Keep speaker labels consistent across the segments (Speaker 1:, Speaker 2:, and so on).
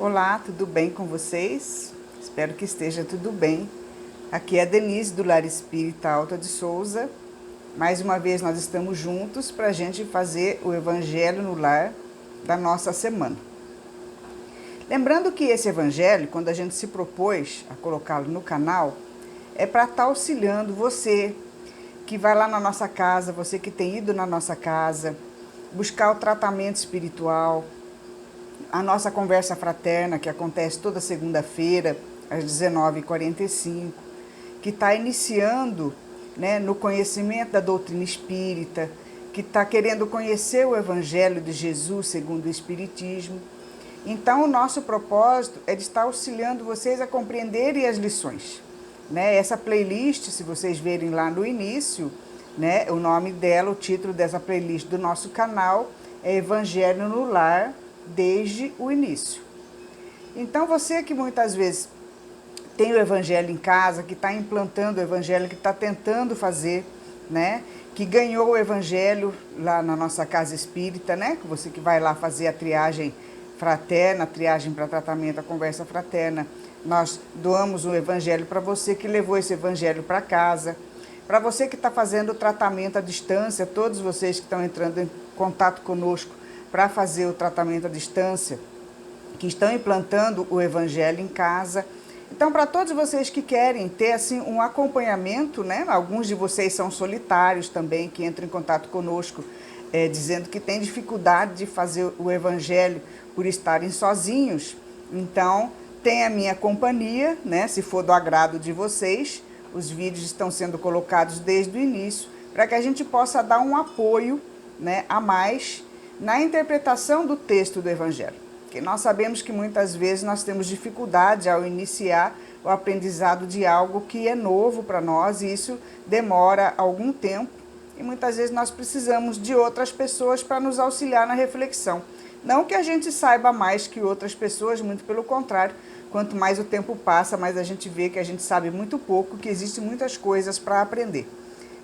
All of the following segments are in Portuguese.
Speaker 1: Olá, tudo bem com vocês? Espero que esteja tudo bem. Aqui é a Denise do Lar Espírita Alta de Souza. Mais uma vez nós estamos juntos para a gente fazer o Evangelho no Lar da nossa semana. Lembrando que esse Evangelho, quando a gente se propôs a colocá-lo no canal, é para estar auxiliando você que vai lá na nossa casa, você que tem ido na nossa casa, buscar o tratamento espiritual, a nossa conversa fraterna, que acontece toda segunda-feira, às 19h45, que está iniciando, no conhecimento da doutrina espírita, que está querendo conhecer o Evangelho de Jesus segundo o Espiritismo. Então, o nosso propósito é de estar auxiliando vocês a compreenderem as lições. Essa playlist, se vocês verem lá no início, o nome dela, o título dessa playlist do nosso canal é Evangelho no Lar, desde o início. Então, você que muitas vezes tem o Evangelho em casa, que está implantando o Evangelho, que está tentando fazer, que ganhou o Evangelho lá na nossa casa espírita, você que vai lá fazer a triagem fraterna, a triagem para tratamento, a conversa fraterna, nós doamos o Evangelho para você que levou esse Evangelho para casa. Para você que está fazendo o tratamento à distância, todos vocês que estão entrando em contato conosco para fazer o tratamento à distância, que estão implantando o Evangelho em casa. Então, para todos vocês que querem ter assim um acompanhamento, alguns de vocês são solitários também, que entram em contato conosco, dizendo que tem dificuldade de fazer o Evangelho por estarem sozinhos. Então, tem a minha companhia, se for do agrado de vocês. Os vídeos estão sendo colocados desde o início, para que a gente possa dar um apoio a mais na interpretação do texto do Evangelho. Porque nós sabemos que muitas vezes nós temos dificuldade ao iniciar o aprendizado de algo que é novo para nós, e isso demora algum tempo, e muitas vezes nós precisamos de outras pessoas para nos auxiliar na reflexão. Não que a gente saiba mais que outras pessoas, muito pelo contrário, quanto mais o tempo passa, mais a gente vê que a gente sabe muito pouco, que existem muitas coisas para aprender.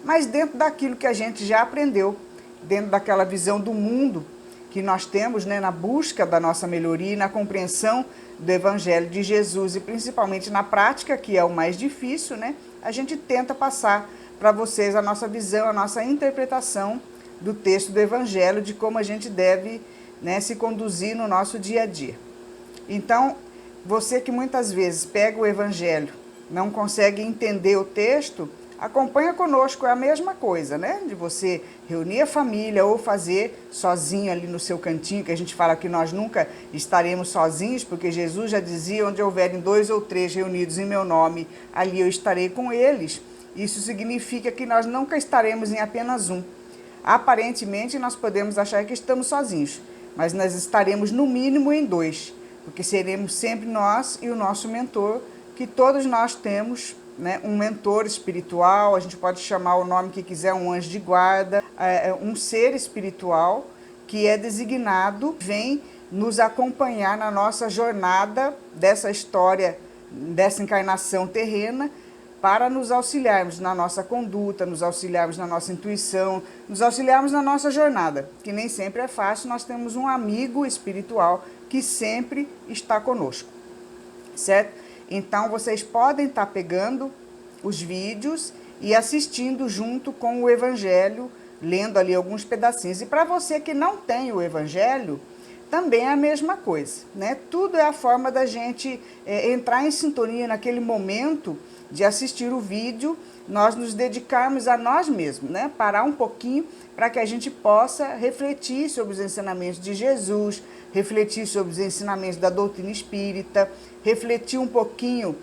Speaker 1: Mas dentro daquilo que a gente já aprendeu, dentro daquela visão do mundo que nós temos, na busca da nossa melhoria e na compreensão do Evangelho de Jesus, e principalmente na prática, que é o mais difícil, a gente tenta passar para vocês a nossa visão, a nossa interpretação do texto do Evangelho, de como a gente deve se conduzir no nosso dia a dia. Então, você que muitas vezes pega o Evangelho, não consegue entender o texto, acompanha conosco, é a mesma coisa, de você reunir a família ou fazer sozinho ali no seu cantinho, que a gente fala que nós nunca estaremos sozinhos, porque Jesus já dizia, onde houverem 2 ou 3 reunidos em meu nome, ali eu estarei com eles. Isso significa que nós nunca estaremos em apenas um. Aparentemente, nós podemos achar que estamos sozinhos, mas nós estaremos no mínimo em 2, porque seremos sempre nós e o nosso mentor, que todos nós temos, um mentor espiritual, a gente pode chamar o nome que quiser, um anjo de guarda, um ser espiritual que é designado, vem nos acompanhar na nossa jornada dessa história, dessa encarnação terrena, para nos auxiliarmos na nossa conduta, nos auxiliarmos na nossa intuição, nos auxiliarmos na nossa jornada, que nem sempre é fácil. Nós temos um amigo espiritual que sempre está conosco, certo? Então, vocês podem estar pegando os vídeos e assistindo junto com o Evangelho, lendo ali alguns pedacinhos. E para você que não tem o Evangelho, também é a mesma coisa, Tudo é a forma da gente entrar em sintonia naquele momento de assistir o vídeo, nós nos dedicarmos a nós mesmos, Parar um pouquinho para que a gente possa refletir sobre os ensinamentos de Jesus, refletir sobre os ensinamentos da doutrina espírita, refletir um pouquinho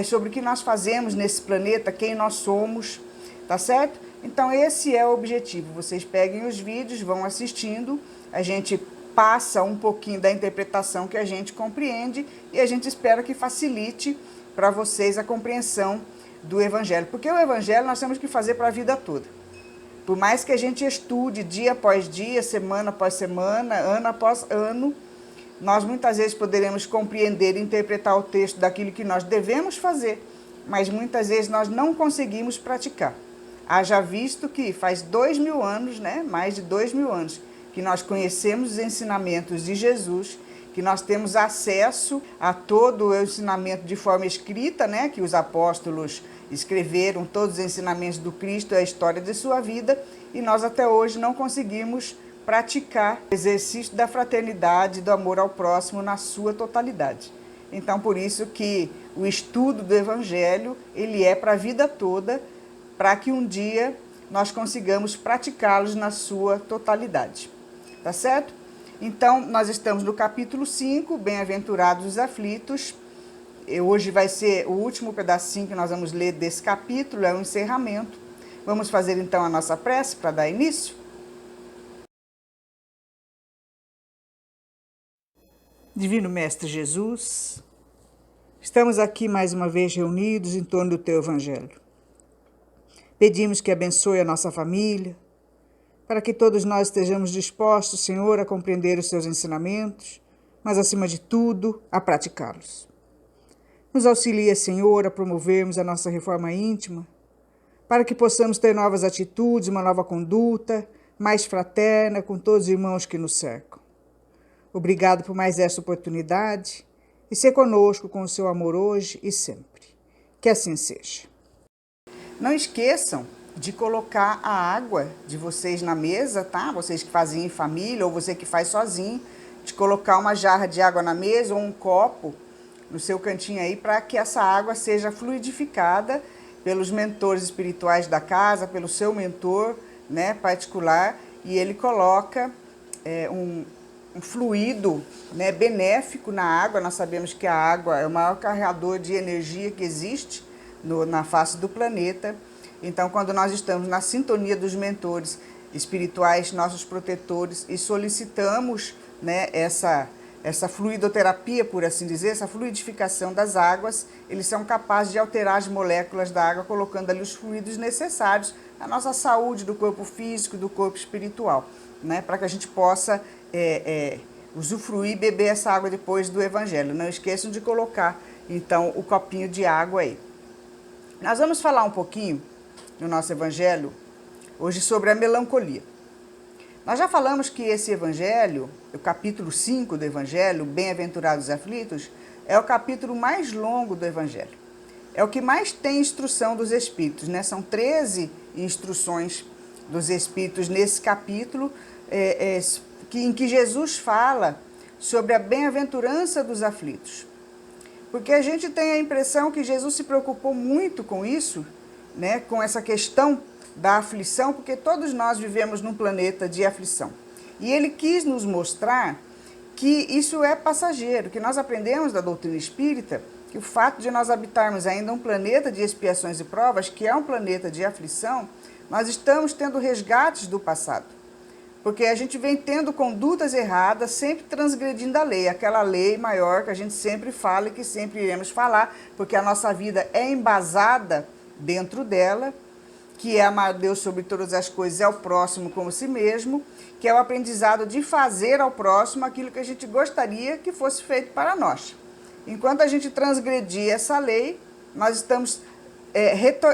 Speaker 1: sobre o que nós fazemos nesse planeta, quem nós somos, tá certo? Então esse é o objetivo, vocês peguem os vídeos, vão assistindo, a gente passa um pouquinho da interpretação que a gente compreende e a gente espera que facilite para vocês a compreensão do Evangelho, porque o Evangelho nós temos que fazer para a vida toda. Por mais que a gente estude dia após dia, semana após semana, ano após ano, nós muitas vezes poderemos compreender e interpretar o texto daquilo que nós devemos fazer, mas muitas vezes nós não conseguimos praticar. Haja visto que faz 2000 anos, mais de 2000 anos, que nós conhecemos os ensinamentos de Jesus que nós temos acesso a todo o ensinamento de forma escrita, né, que os apóstolos escreveram todos os ensinamentos do Cristo, a história de sua vida, e nós até hoje não conseguimos praticar o exercício da fraternidade, do amor ao próximo na sua totalidade. Então, por isso que o estudo do Evangelho, ele é para a vida toda, para que um dia nós consigamos praticá-los na sua totalidade. Tá certo? Então, nós estamos no capítulo 5, Bem-aventurados os aflitos. Hoje vai ser o último pedacinho que nós vamos ler desse capítulo, é o encerramento. Vamos fazer então a nossa prece para dar início? Divino Mestre Jesus, estamos aqui mais uma vez reunidos em torno do Teu Evangelho. Pedimos que abençoe a nossa família, para que todos nós estejamos dispostos, Senhor, a compreender os Seus ensinamentos, mas, acima de tudo, a praticá-los. Nos auxilia, Senhor, a promovermos a nossa reforma íntima, para que possamos ter novas atitudes, uma nova conduta, mais fraterna com todos os irmãos que nos cercam. Obrigado por mais esta oportunidade e ser conosco com o seu amor hoje e sempre. Que assim seja. Não esqueçam de colocar a água de vocês na mesa, tá? Vocês que fazem em família ou você que faz sozinho, de colocar uma jarra de água na mesa ou um copo no seu cantinho aí para que essa água seja fluidificada pelos mentores espirituais da casa, pelo seu mentor, né, particular, e ele coloca um fluido, né, benéfico na água. Nós sabemos que a água é o maior carregador de energia que existe na face do planeta. Então, quando nós estamos na sintonia dos mentores espirituais, nossos protetores, e solicitamos, né, essa fluidoterapia, por assim dizer, essa fluidificação das águas, eles são capazes de alterar as moléculas da água, colocando ali os fluidos necessários à nossa saúde do corpo físico e do corpo espiritual, né, para que a gente possa usufruir e beber essa água depois do Evangelho. Não esqueçam de colocar, então, o copinho de água aí. Nós vamos falar um pouquinho no nosso Evangelho hoje sobre a melancolia. Nós já falamos que esse Evangelho, o capítulo 5 do Evangelho, Bem-aventurados os aflitos, é o capítulo mais longo do Evangelho. É o que mais tem instrução dos Espíritos, né? São 13 instruções dos Espíritos nesse capítulo, em que Jesus fala sobre a bem-aventurança dos aflitos. Porque a gente tem a impressão que Jesus se preocupou muito com isso, né, com essa questão da aflição, porque todos nós vivemos num planeta de aflição. E ele quis nos mostrar que isso é passageiro, que nós aprendemos da doutrina espírita que o fato de nós habitarmos ainda um planeta de expiações e provas, que é um planeta de aflição, nós estamos tendo resgates do passado. Porque a gente vem tendo condutas erradas, sempre transgredindo a lei, aquela lei maior que a gente sempre fala e que sempre iremos falar, porque a nossa vida é embasada dentro dela, que é amar Deus sobre todas as coisas e ao próximo como si mesmo, que é o aprendizado de fazer ao próximo aquilo que a gente gostaria que fosse feito para nós. Enquanto a gente transgredir essa lei, nós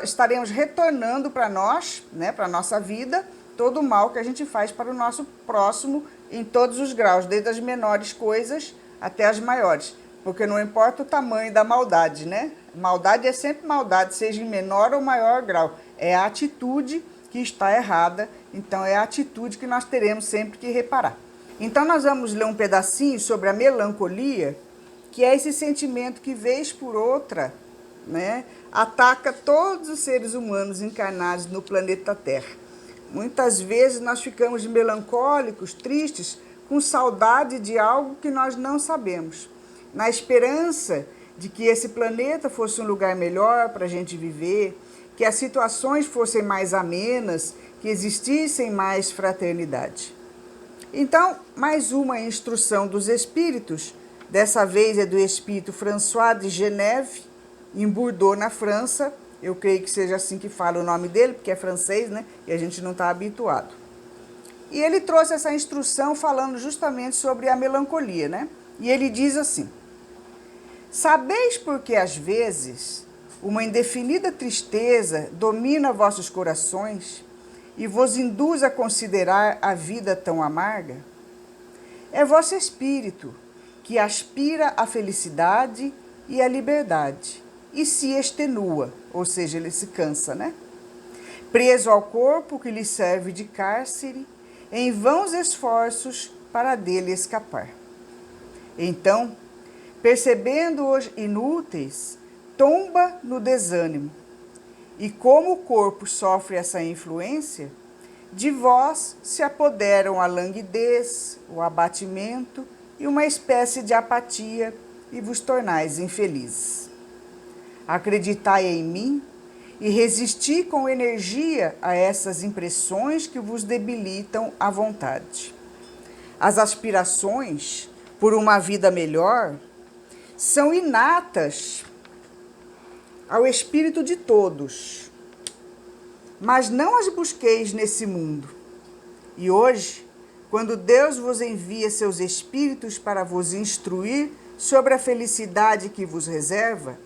Speaker 1: estaremos retornando para nós, né, para a nossa vida, todo o mal que a gente faz para o nosso próximo em todos os graus, desde as menores coisas até as maiores. Porque não importa o tamanho da maldade, né? Maldade é sempre maldade, seja em menor ou maior grau. É a atitude que está errada, então é a atitude que nós teremos sempre que reparar. Então nós vamos ler um pedacinho sobre a melancolia, que é esse sentimento que, vez por outra, né, ataca todos os seres humanos encarnados no planeta Terra. Muitas vezes nós ficamos melancólicos, tristes, com saudade de algo que nós não sabemos, na esperança de que esse planeta fosse um lugar melhor para a gente viver, que as situações fossem mais amenas, que existissem mais fraternidade. Então, mais uma instrução dos Espíritos, dessa vez é do Espírito François de Geneve, em Bordeaux, na França. Eu creio que seja assim que fala o nome dele, porque é francês, né? E a gente não está habituado. E ele trouxe essa instrução falando justamente sobre a melancolia, né? E ele diz assim: sabeis porque às vezes uma indefinida tristeza domina vossos corações e vos induz a considerar a vida tão amarga? É vosso espírito que aspira à felicidade e à liberdade e se extenua, ou seja, ele se cansa, né? Preso ao corpo que lhe serve de cárcere, em vãos esforços para dele escapar. Então, percebendo-os inúteis, tomba no desânimo. E como o corpo sofre essa influência, de vós se apoderam a languidez, o abatimento e uma espécie de apatia, e vos tornais infelizes. Acreditai em mim e resisti com energia a essas impressões que vos debilitam a vontade. As aspirações por uma vida melhor são inatas ao espírito de todos, mas não as busqueis nesse mundo. E hoje, quando Deus vos envia seus espíritos para vos instruir sobre a felicidade que vos reserva,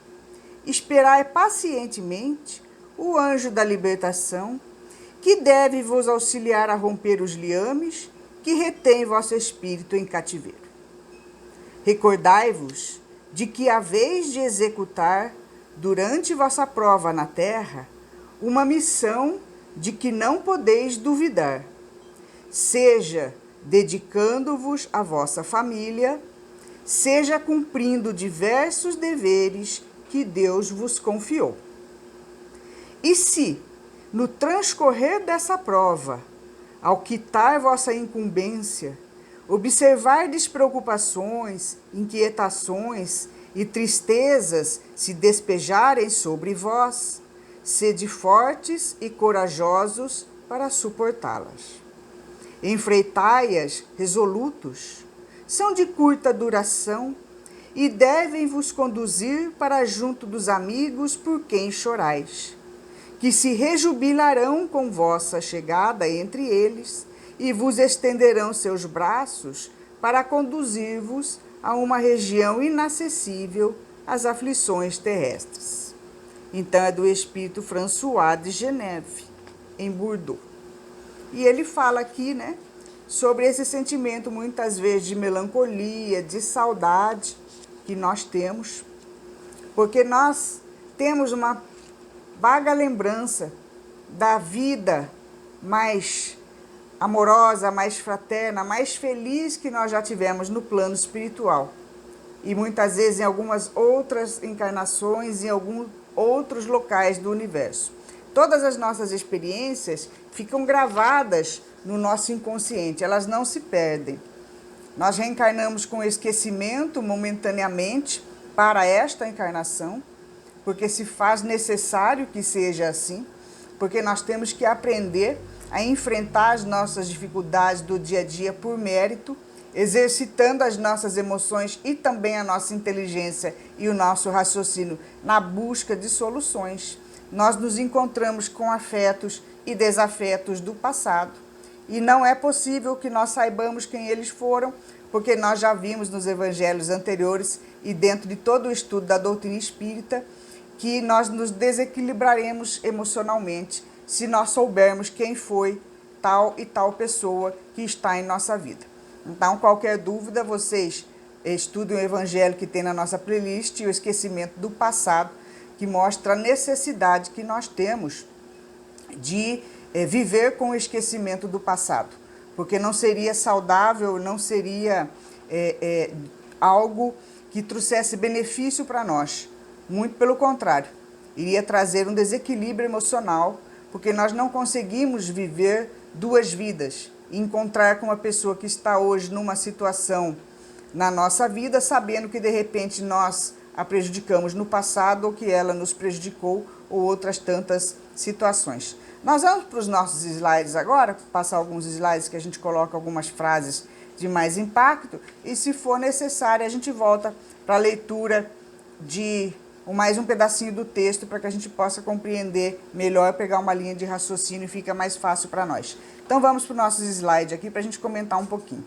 Speaker 1: esperai pacientemente o anjo da libertação, que deve vos auxiliar a romper os liames que retêm vosso espírito em cativeiro. Recordai-vos de que haveis de executar, durante vossa prova na terra, uma missão de que não podeis duvidar, seja dedicando-vos à vossa família, seja cumprindo diversos deveres que Deus vos confiou. E se, no transcorrer dessa prova, ao quitar vossa incumbência, observardes preocupações, inquietações e tristezas se despejarem sobre vós, sede fortes e corajosos para suportá-las. Enfrentai-as resolutos, são de curta duração e devem vos conduzir para junto dos amigos por quem chorais, que se rejubilarão com vossa chegada entre eles e vos estenderão seus braços para conduzir-vos a uma região inacessível às aflições terrestres. Então é do espírito François de Geneve, em Bordeaux. E ele fala aqui, né, sobre esse sentimento muitas vezes de melancolia, de saudade que nós temos, porque nós temos uma vaga lembrança da vida mais amorosa, mais fraterna, mais feliz que nós já tivemos no plano espiritual. E muitas vezes em algumas outras encarnações, em alguns outros locais do universo. Todas as nossas experiências ficam gravadas no nosso inconsciente, elas não se perdem. Nós reencarnamos com esquecimento momentaneamente para esta encarnação, porque se faz necessário que seja assim, porque nós temos que aprender a enfrentar as nossas dificuldades do dia a dia por mérito, exercitando as nossas emoções e também a nossa inteligência e o nosso raciocínio na busca de soluções. Nós nos encontramos com afetos e desafetos do passado. E não é possível que nós saibamos quem eles foram, porque nós já vimos nos evangelhos anteriores e dentro de todo o estudo da doutrina espírita que nós nos desequilibraremos emocionalmente se nós soubermos quem foi tal e tal pessoa que está em nossa vida. Então, qualquer dúvida, vocês estudem o evangelho que tem na nossa playlist, o esquecimento do passado, que mostra a necessidade que nós temos de viver com o esquecimento do passado, porque não seria saudável, não seria algo que trouxesse benefício para nós. Muito pelo contrário, iria trazer um desequilíbrio emocional, porque nós não conseguimos viver duas vidas, encontrar com uma pessoa que está hoje numa situação na nossa vida, sabendo que de repente nós a prejudicamos no passado ou que ela nos prejudicou ou outras tantas situações. Nós vamos para os nossos slides agora, passar alguns slides que a gente coloca algumas frases de mais impacto e, se for necessário, a gente volta para a leitura de mais um pedacinho do texto para que a gente possa compreender melhor, pegar uma linha de raciocínio e fica mais fácil para nós. Então vamos para o nosso slide aqui para a gente comentar um pouquinho.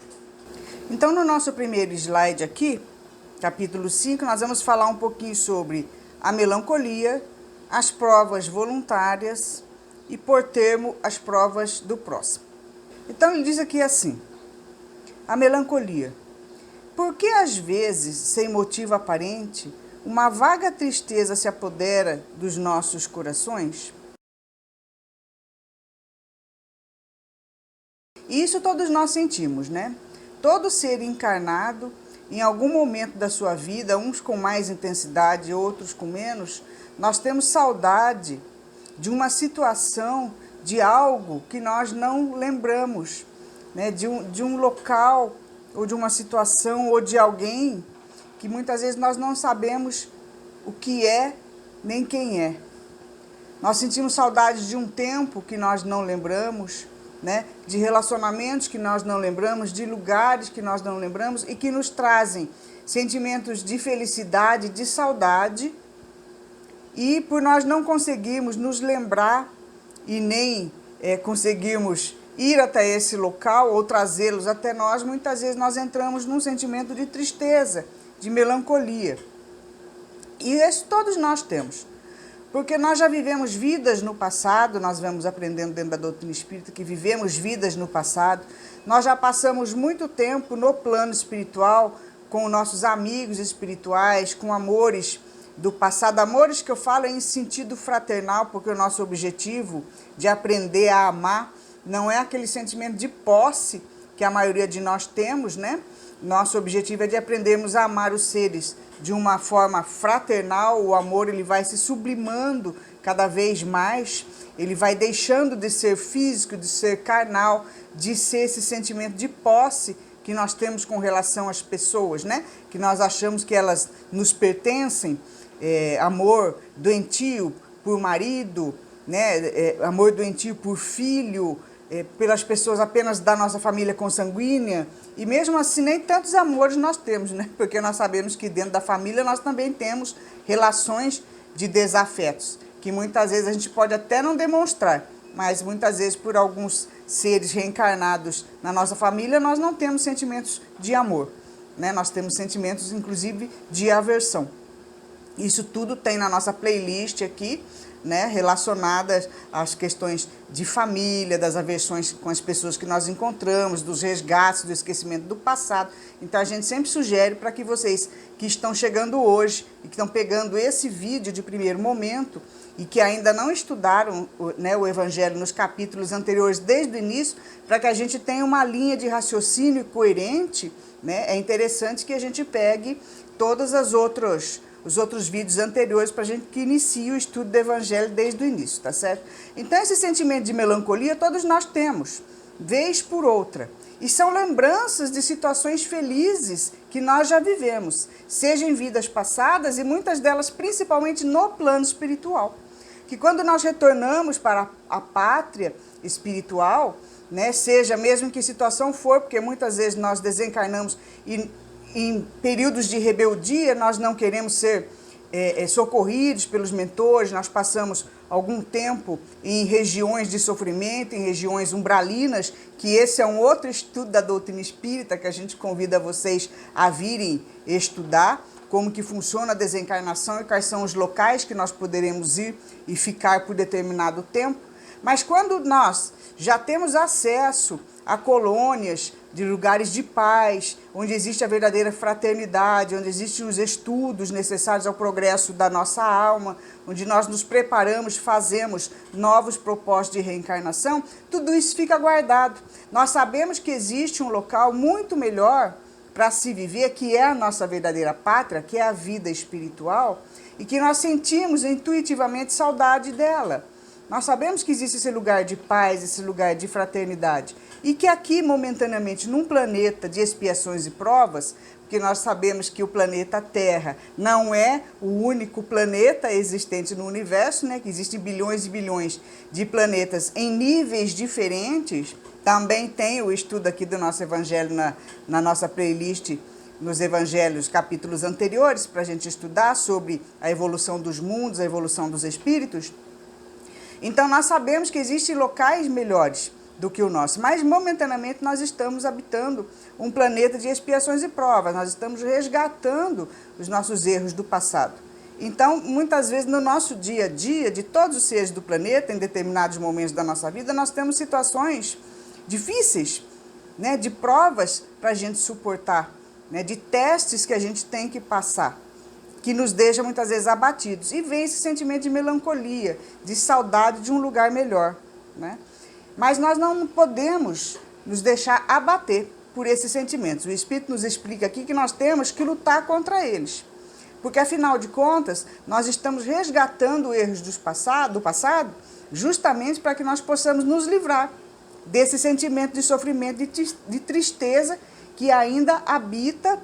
Speaker 1: Então no nosso primeiro slide aqui, capítulo 5, nós vamos falar um pouquinho sobre a melancolia, as provas voluntárias e, por termo, as provas do próximo. Então ele diz aqui assim: a melancolia. Por que às vezes, sem motivo aparente, uma vaga tristeza se apodera dos nossos corações? Isso todos nós sentimos, né? Todo ser encarnado, em algum momento da sua vida, uns com mais intensidade, outros com menos, nós temos saudade de uma situação, de algo que nós não lembramos, né? De um local, ou de uma situação, ou de alguém que muitas vezes nós não sabemos o que é, nem quem é. Nós sentimos saudade de um tempo que nós não lembramos, né? De relacionamentos que nós não lembramos, de lugares que nós não lembramos e que nos trazem sentimentos de felicidade, de saudade. E por nós não conseguirmos nos lembrar e nem conseguirmos ir até esse local ou trazê-los até nós, muitas vezes nós entramos num sentimento de tristeza, de melancolia. E isso todos nós temos. Porque nós já vivemos vidas no passado, nós vamos aprendendo dentro da doutrina espírita que vivemos vidas no passado. Nós já passamos muito tempo no plano espiritual com nossos amigos espirituais, com amores do passado. Amores que eu falo em sentido fraternal, porque o nosso objetivo de aprender a amar não é aquele sentimento de posse que a maioria de nós temos, né? Nosso objetivo é de aprendermos a amar os seres de uma forma fraternal. O amor ele vai se sublimando cada vez mais, ele vai deixando de ser físico, de ser carnal, de ser esse sentimento de posse que nós temos com relação às pessoas, né? Que nós achamos que elas nos pertencem, amor doentio por marido, né? Amor doentio por filho, pelas pessoas apenas da nossa família consanguínea. E mesmo assim nem tantos amores nós temos, né? Porque nós sabemos que dentro da família nós também temos relações de desafetos, que muitas vezes a gente pode até não demonstrar, mas muitas vezes por alguns seres reencarnados na nossa família nós não temos sentimentos de amor, né? Nós temos sentimentos inclusive de aversão. Isso tudo tem na nossa playlist aqui, né, relacionadas às questões de família, das aversões com as pessoas que nós encontramos, dos resgates, do esquecimento do passado. Então a gente sempre sugere para que vocês que estão chegando hoje e que estão pegando esse vídeo de primeiro momento e que ainda não estudaram, né, o Evangelho nos capítulos anteriores desde o início, para que a gente tenha uma linha de raciocínio coerente, né, é interessante que a gente pegue todas os outros vídeos anteriores para a gente que inicie o estudo do Evangelho desde o início, tá certo? Então esse sentimento de melancolia todos nós temos, vez por outra. E são lembranças de situações felizes que nós já vivemos, seja em vidas passadas e muitas delas principalmente no plano espiritual. Que quando nós retornamos para a pátria espiritual, né, seja mesmo que situação for, porque muitas vezes nós desencarnamos e em períodos de rebeldia, nós não queremos ser socorridos pelos mentores, nós passamos algum tempo em regiões de sofrimento, em regiões umbralinas, que esse é um outro estudo da doutrina espírita que a gente convida vocês a virem estudar, como que funciona a desencarnação e quais são os locais que nós poderemos ir e ficar por determinado tempo. Mas quando nós já temos acesso a colônias de lugares de paz, onde existe a verdadeira fraternidade, onde existem os estudos necessários ao progresso da nossa alma, onde nós nos preparamos, fazemos novos propósitos de reencarnação, tudo isso fica guardado. Nós sabemos que existe um local muito melhor para se viver, que é a nossa verdadeira pátria, que é a vida espiritual, e que nós sentimos intuitivamente saudade dela. Nós sabemos que existe esse lugar de paz, esse lugar de fraternidade. E que aqui, momentaneamente, num planeta de expiações e provas, porque nós sabemos que o planeta Terra não é o único planeta existente no universo, né? Que existem bilhões e bilhões de planetas em níveis diferentes. Também tem o estudo aqui do nosso Evangelho na nossa playlist, nos Evangelhos, capítulos anteriores, para a gente estudar sobre a evolução dos mundos, a evolução dos espíritos. Então, nós sabemos que existem locais melhores do que o nosso, mas momentaneamente nós estamos habitando um planeta de expiações e provas, nós estamos resgatando os nossos erros do passado. Então, muitas vezes no nosso dia a dia, de todos os seres do planeta, em determinados momentos da nossa vida, nós temos situações difíceis, né, de provas para a gente suportar, né, de testes que a gente tem que passar, que nos deixa muitas vezes abatidos. E vem esse sentimento de melancolia, de saudade de um lugar melhor, né? Mas nós não podemos nos deixar abater por esses sentimentos. O Espírito nos explica aqui que nós temos que lutar contra eles. Porque, afinal de contas, nós estamos resgatando erros do passado, justamente para que nós possamos nos livrar desse sentimento de sofrimento, de tristeza que ainda habita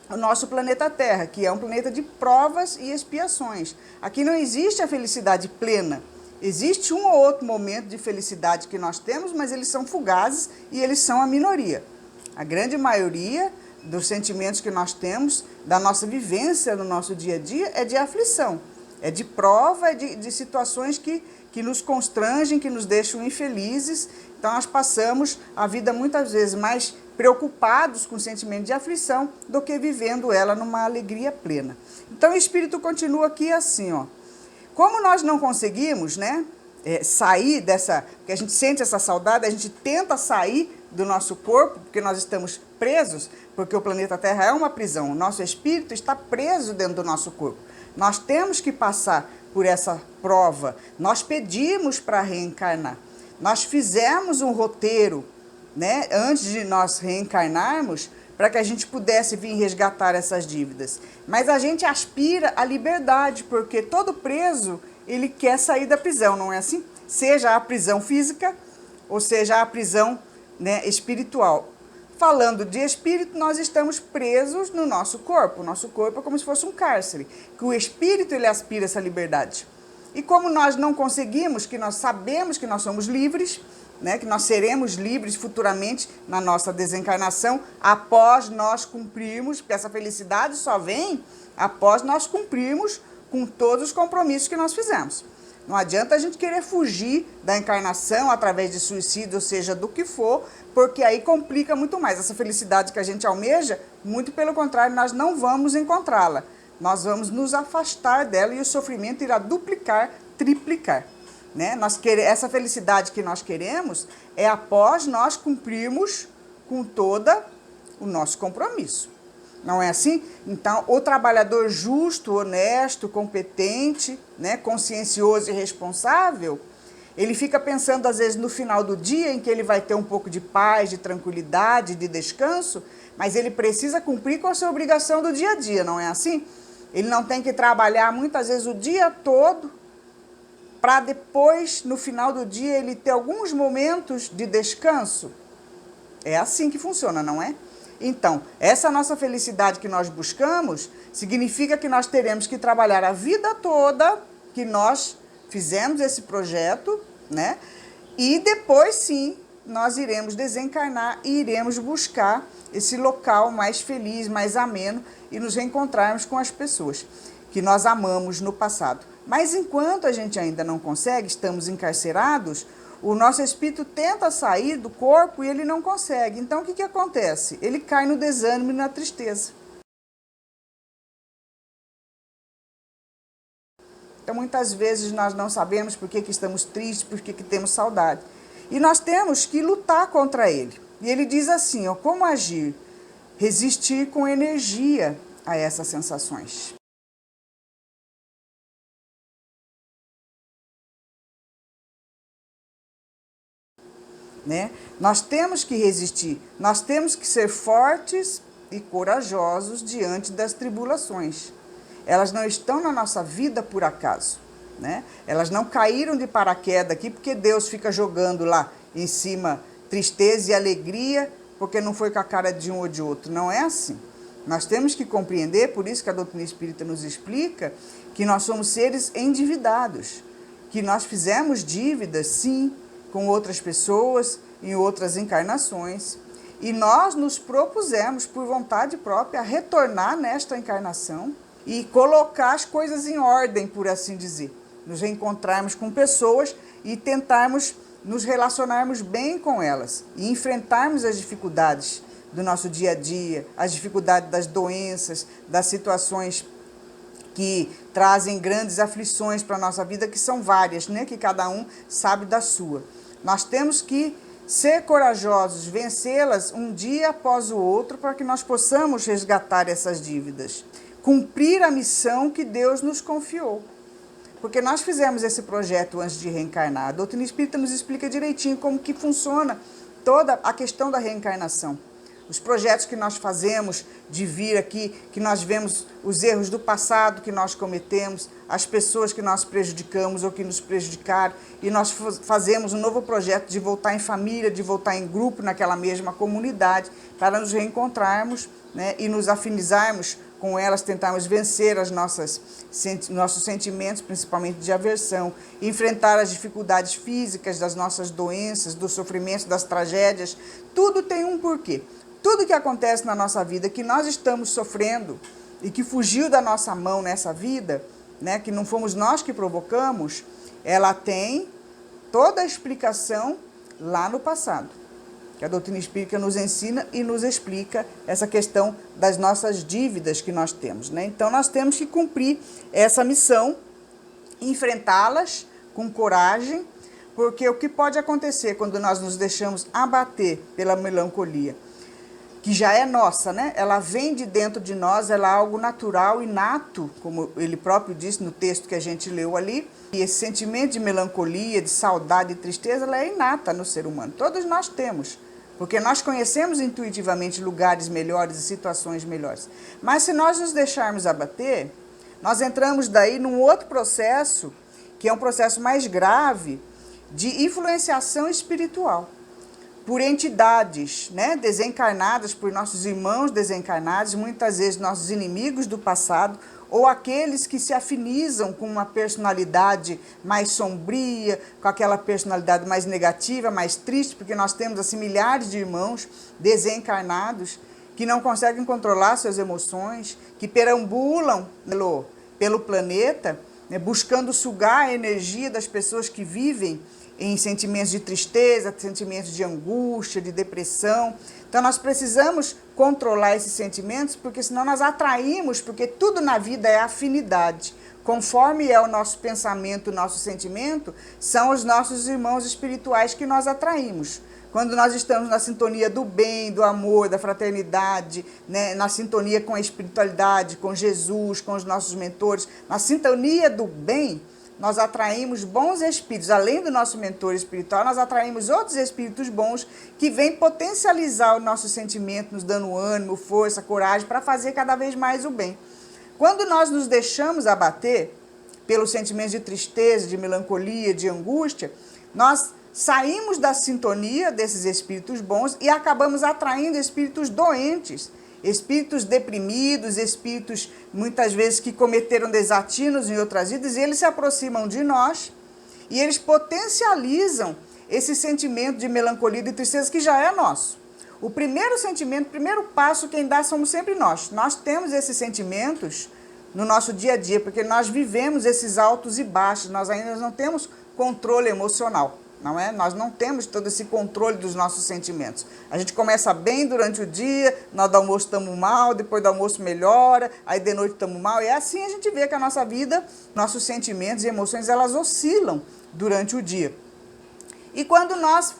Speaker 1: o nosso planeta Terra, que é um planeta de provas e expiações. Aqui não existe a felicidade plena. Existe um ou outro momento de felicidade que nós temos, mas eles são fugazes e eles são a minoria. A grande maioria dos sentimentos que nós temos, da nossa vivência no nosso dia a dia, é de aflição, é de prova, é de situações que nos constrangem, que nos deixam infelizes. Então nós passamos a vida muitas vezes mais preocupados com o sentimento de aflição do que vivendo ela numa alegria plena. Então o Espírito continua aqui assim, ó. Como nós não conseguimos, né, sair dessa, porque a gente sente essa saudade, a gente tenta sair do nosso corpo, porque nós estamos presos, porque o planeta Terra é uma prisão, o nosso espírito está preso dentro do nosso corpo. Nós temos que passar por essa prova, nós pedimos para reencarnar, nós fizemos um roteiro, né, antes de nós reencarnarmos, para que a gente pudesse vir resgatar essas dívidas. Mas a gente aspira à liberdade, porque todo preso, ele quer sair da prisão, não é assim? Seja a prisão física, ou seja a prisão, né, espiritual. Falando de espírito, nós estamos presos no nosso corpo. O nosso corpo é como se fosse um cárcere, que o espírito ele aspira essa liberdade. E como nós não conseguimos, que nós sabemos que nós somos livres, né, que nós seremos livres futuramente na nossa desencarnação, após nós cumprirmos, porque essa felicidade só vem após nós cumprirmos com todos os compromissos que nós fizemos. Não adianta a gente querer fugir da encarnação através de suicídio, ou seja, do que for, porque aí complica muito mais. Essa felicidade que a gente almeja, muito pelo contrário, nós não vamos encontrá-la. Nós vamos nos afastar dela e o sofrimento irá duplicar, triplicar. Né? Essa felicidade que nós queremos é após nós cumprirmos com todo o nosso compromisso. Não é assim? Então, o trabalhador justo, honesto, competente, né, consciencioso e responsável, ele fica pensando, às vezes, no final do dia, em que ele vai ter um pouco de paz, de tranquilidade, de descanso, mas ele precisa cumprir com a sua obrigação do dia a dia, não é assim? Ele não tem que trabalhar, muitas vezes, o dia todo, para depois, no final do dia, ele ter alguns momentos de descanso. É assim que funciona, não é? Então, essa nossa felicidade que nós buscamos, significa que nós teremos que trabalhar a vida toda que nós fizemos esse projeto, né? E depois, sim, nós iremos desencarnar e iremos buscar esse local mais feliz, mais ameno e nos reencontrarmos com as pessoas que nós amamos no passado. Mas enquanto a gente ainda não consegue, estamos encarcerados, o nosso espírito tenta sair do corpo e ele não consegue. Então, o que acontece? Ele cai no desânimo e na tristeza. Então, muitas vezes nós não sabemos por que estamos tristes, por que temos saudade. E nós temos que lutar contra ele. E ele diz assim, ó, como agir? Resistir com energia a essas sensações. Né? Nós temos que resistir, nós temos que ser fortes e corajosos diante das tribulações. Elas não estão na nossa vida por acaso, né? Elas não caíram de paraquedas aqui porque Deus fica jogando lá em cima tristeza e alegria porque não foi com a cara de um ou de outro. Não é assim. Nós temos que compreender, por isso que a doutrina espírita nos explica, que nós somos seres endividados, que nós fizemos dívidas, sim, com outras pessoas, em outras encarnações. E nós nos propusemos, por vontade própria, a retornar nesta encarnação e colocar as coisas em ordem, por assim dizer. Nos reencontrarmos com pessoas e tentarmos nos relacionarmos bem com elas e enfrentarmos as dificuldades do nosso dia a dia, as dificuldades das doenças, das situações que trazem grandes aflições para a nossa vida, que são várias, né? Que cada um sabe da sua. Nós temos que ser corajosos, vencê-las um dia após o outro, para que nós possamos resgatar essas dívidas, cumprir a missão que Deus nos confiou. Porque nós fizemos esse projeto antes de reencarnar. A doutrina espírita nos explica direitinho como que funciona toda a questão da reencarnação. Os projetos que nós fazemos de vir aqui, que nós vemos os erros do passado que nós cometemos, as pessoas que nós prejudicamos ou que nos prejudicaram, e nós fazemos um novo projeto de voltar em família, de voltar em grupo naquela mesma comunidade, para nos reencontrarmos, né, e nos afinizarmos com elas, tentarmos vencer nossos sentimentos, principalmente de aversão, enfrentar as dificuldades físicas das nossas doenças, dos sofrimentos, das tragédias. Tudo tem um porquê. Tudo que acontece na nossa vida, que nós estamos sofrendo e que fugiu da nossa mão nessa vida, né, que não fomos nós que provocamos, ela tem toda a explicação lá no passado. Que a doutrina espírita nos ensina e nos explica essa questão das nossas dívidas que nós temos, né? Então, nós temos que cumprir essa missão, enfrentá-las com coragem, porque o que pode acontecer quando nós nos deixamos abater pela melancolia, que já é nossa, né? Ela vem de dentro de nós, ela é algo natural, inato, como ele próprio disse no texto que a gente leu ali. E esse sentimento de melancolia, de saudade e tristeza, ela é inata no ser humano. Todos nós temos, porque nós conhecemos intuitivamente lugares melhores e situações melhores. Mas se nós nos deixarmos abater, nós entramos daí num outro processo, que é um processo mais grave, de influenciação espiritual, por entidades, né, desencarnadas, por nossos irmãos desencarnados, muitas vezes nossos inimigos do passado, ou aqueles que se afinizam com uma personalidade mais sombria, com aquela personalidade mais negativa, mais triste, porque nós temos assim milhares de irmãos desencarnados que não conseguem controlar suas emoções, que perambulam pelo planeta, né, buscando sugar a energia das pessoas que vivem em sentimentos de tristeza, sentimentos de angústia, de depressão. Então, nós precisamos controlar esses sentimentos, porque senão nós atraímos, porque tudo na vida é afinidade. Conforme é o nosso pensamento, o nosso sentimento, são os nossos irmãos espirituais que nós atraímos. Quando nós estamos na sintonia do bem, do amor, da fraternidade, né, na sintonia com a espiritualidade, com Jesus, com os nossos mentores, na sintonia do bem, nós atraímos bons espíritos. Além do nosso mentor espiritual, nós atraímos outros espíritos bons que vêm potencializar o nosso sentimento, nos dando ânimo, força, coragem para fazer cada vez mais o bem. Quando nós nos deixamos abater pelos sentimentos de tristeza, de melancolia, de angústia, nós saímos da sintonia desses espíritos bons e acabamos atraindo espíritos doentes, espíritos deprimidos, espíritos muitas vezes que cometeram desatinos em outras vidas, e eles se aproximam de nós e eles potencializam esse sentimento de melancolia e de tristeza que já é nosso. O primeiro sentimento, o primeiro passo quem dá somos sempre nós. Nós temos esses sentimentos no nosso dia a dia, porque nós vivemos esses altos e baixos, nós ainda não temos controle emocional. Não é? Nós não temos todo esse controle dos nossos sentimentos. A gente começa bem durante o dia, na hora do almoço estamos mal, depois do almoço melhora, aí de noite estamos mal. E é assim a gente vê que a nossa vida, nossos sentimentos e emoções, elas oscilam durante o dia. E quando nós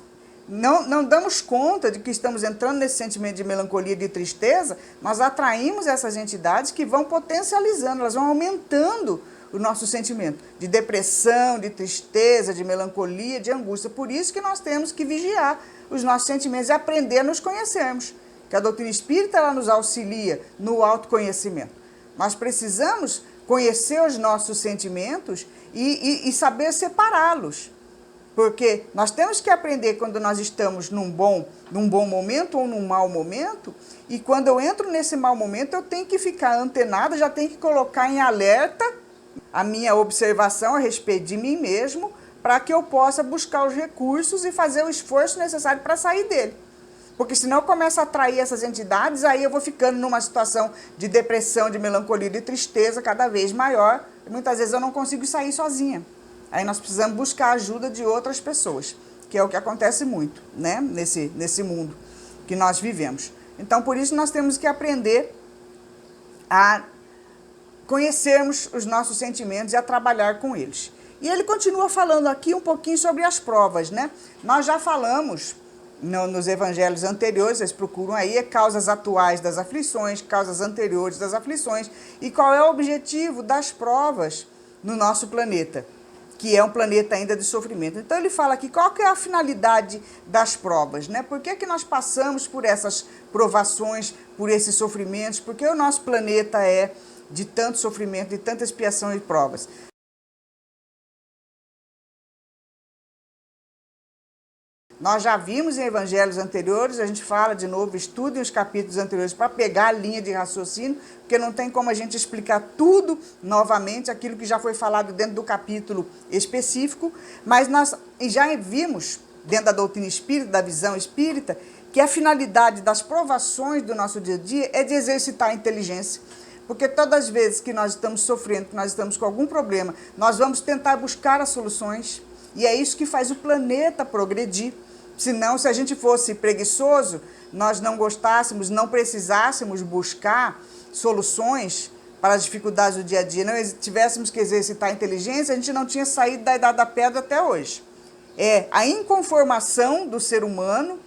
Speaker 1: não damos conta de que estamos entrando nesse sentimento de melancolia e de tristeza, nós atraímos essas entidades que vão potencializando, elas vão aumentando o nosso sentimento de depressão, de tristeza, de melancolia, de angústia. Por isso que nós temos que vigiar os nossos sentimentos e aprender a nos conhecermos. Que a doutrina espírita ela nos auxilia no autoconhecimento. Nós precisamos conhecer os nossos sentimentos e saber separá-los. Porque nós temos que aprender quando nós estamos num bom momento ou num mau momento, e quando eu entro nesse mau momento, eu tenho que ficar antenada, já tenho que colocar em alerta a minha observação a respeito de mim mesmo, para que eu possa buscar os recursos e fazer o esforço necessário para sair dele. Porque senão eu começo a atrair essas entidades, aí eu vou ficando numa situação de depressão, de melancolia, de tristeza cada vez maior, e muitas vezes eu não consigo sair sozinha. Aí nós precisamos buscar a ajuda de outras pessoas, que é o que acontece muito, né, nesse mundo que nós vivemos. Então, por isso nós temos que aprender a conhecermos os nossos sentimentos e a trabalhar com eles. E ele continua falando aqui um pouquinho sobre as provas, né? Nós já falamos nos evangelhos anteriores, vocês procuram aí, é causas atuais das aflições, causas anteriores das aflições, e qual é o objetivo das provas no nosso planeta, que é um planeta ainda de sofrimento. Então ele fala aqui qual que é a finalidade das provas, né? Por que que nós passamos por essas provações, por esses sofrimentos, porque o nosso planeta é de tanto sofrimento, de tanta expiação e provas. Nós já vimos em evangelhos anteriores, a gente fala de novo, estudem os capítulos anteriores para pegar a linha de raciocínio, porque não tem como a gente explicar tudo novamente, aquilo que já foi falado dentro do capítulo específico, mas nós já vimos, dentro da doutrina espírita, da visão espírita, que a finalidade das provações do nosso dia a dia é de exercitar a inteligência. Porque todas as vezes que nós estamos sofrendo, que nós estamos com algum problema, nós vamos tentar buscar as soluções, e é isso que faz o planeta progredir. Senão, se a gente fosse preguiçoso, nós não gostássemos, não precisássemos buscar soluções para as dificuldades do dia a dia, não tivéssemos que exercitar a inteligência, a gente não tinha saído da Idade da Pedra até hoje. É a inconformação do ser humano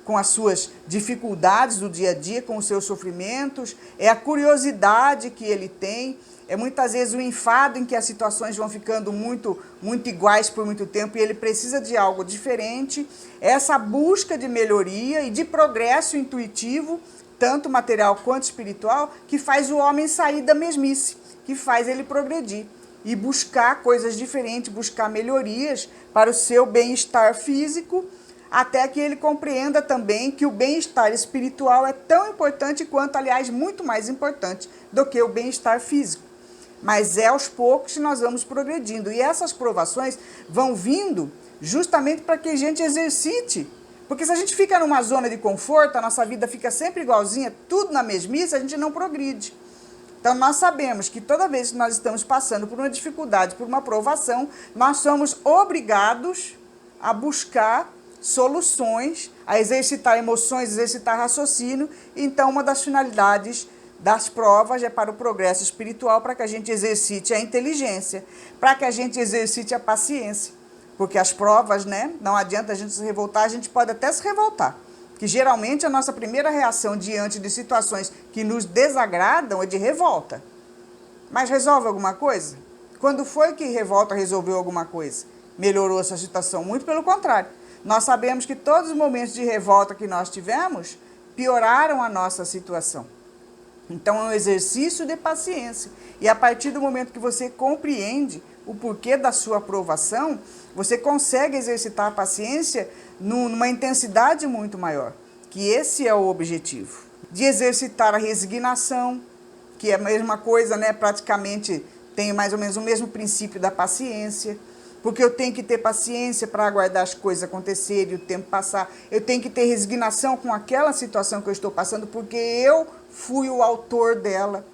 Speaker 1: com as suas dificuldades do dia a dia, com os seus sofrimentos, é a curiosidade que ele tem, é muitas vezes o enfado em que as situações vão ficando muito iguais por muito tempo e ele precisa de algo diferente, é essa busca de melhoria e de progresso intuitivo, tanto material quanto espiritual, que faz o homem sair da mesmice, que faz ele progredir e buscar coisas diferentes, buscar melhorias para o seu bem-estar físico, até que ele compreenda também que o bem-estar espiritual é tão importante quanto, aliás, muito mais importante do que o bem-estar físico. Mas é aos poucos que nós vamos progredindo. E essas provações vão vindo justamente para que a gente exercite. Porque se a gente fica numa zona de conforto, a nossa vida fica sempre igualzinha, tudo na mesmice, a gente não progride. Então nós sabemos que toda vez que nós estamos passando por uma dificuldade, por uma provação, nós somos obrigados a buscar soluções, a exercitar emoções, exercitar raciocínio. Então uma das finalidades das provas é para o progresso espiritual, para que a gente exercite a inteligência, para que a gente exercite a paciência. Porque as provas, né, não adianta a gente se revoltar, a gente pode até se revoltar. Que geralmente a nossa primeira reação diante de situações que nos desagradam é de revolta. Mas resolve alguma coisa? Quando foi que revolta resolveu alguma coisa? Melhorou essa situação? Muito pelo contrário. Nós sabemos que todos os momentos de revolta que nós tivemos pioraram a nossa situação. Então é um exercício de paciência. E a partir do momento que você compreende o porquê da sua aprovação, você consegue exercitar a paciência numa intensidade muito maior. Que esse é o objetivo. De exercitar a resignação, que é a mesma coisa, né? Praticamente tem mais ou menos o mesmo princípio da paciência. Porque eu tenho que ter paciência para aguardar as coisas acontecerem e o tempo passar. Eu tenho que ter resignação com aquela situação que eu estou passando, porque eu fui o autor dela,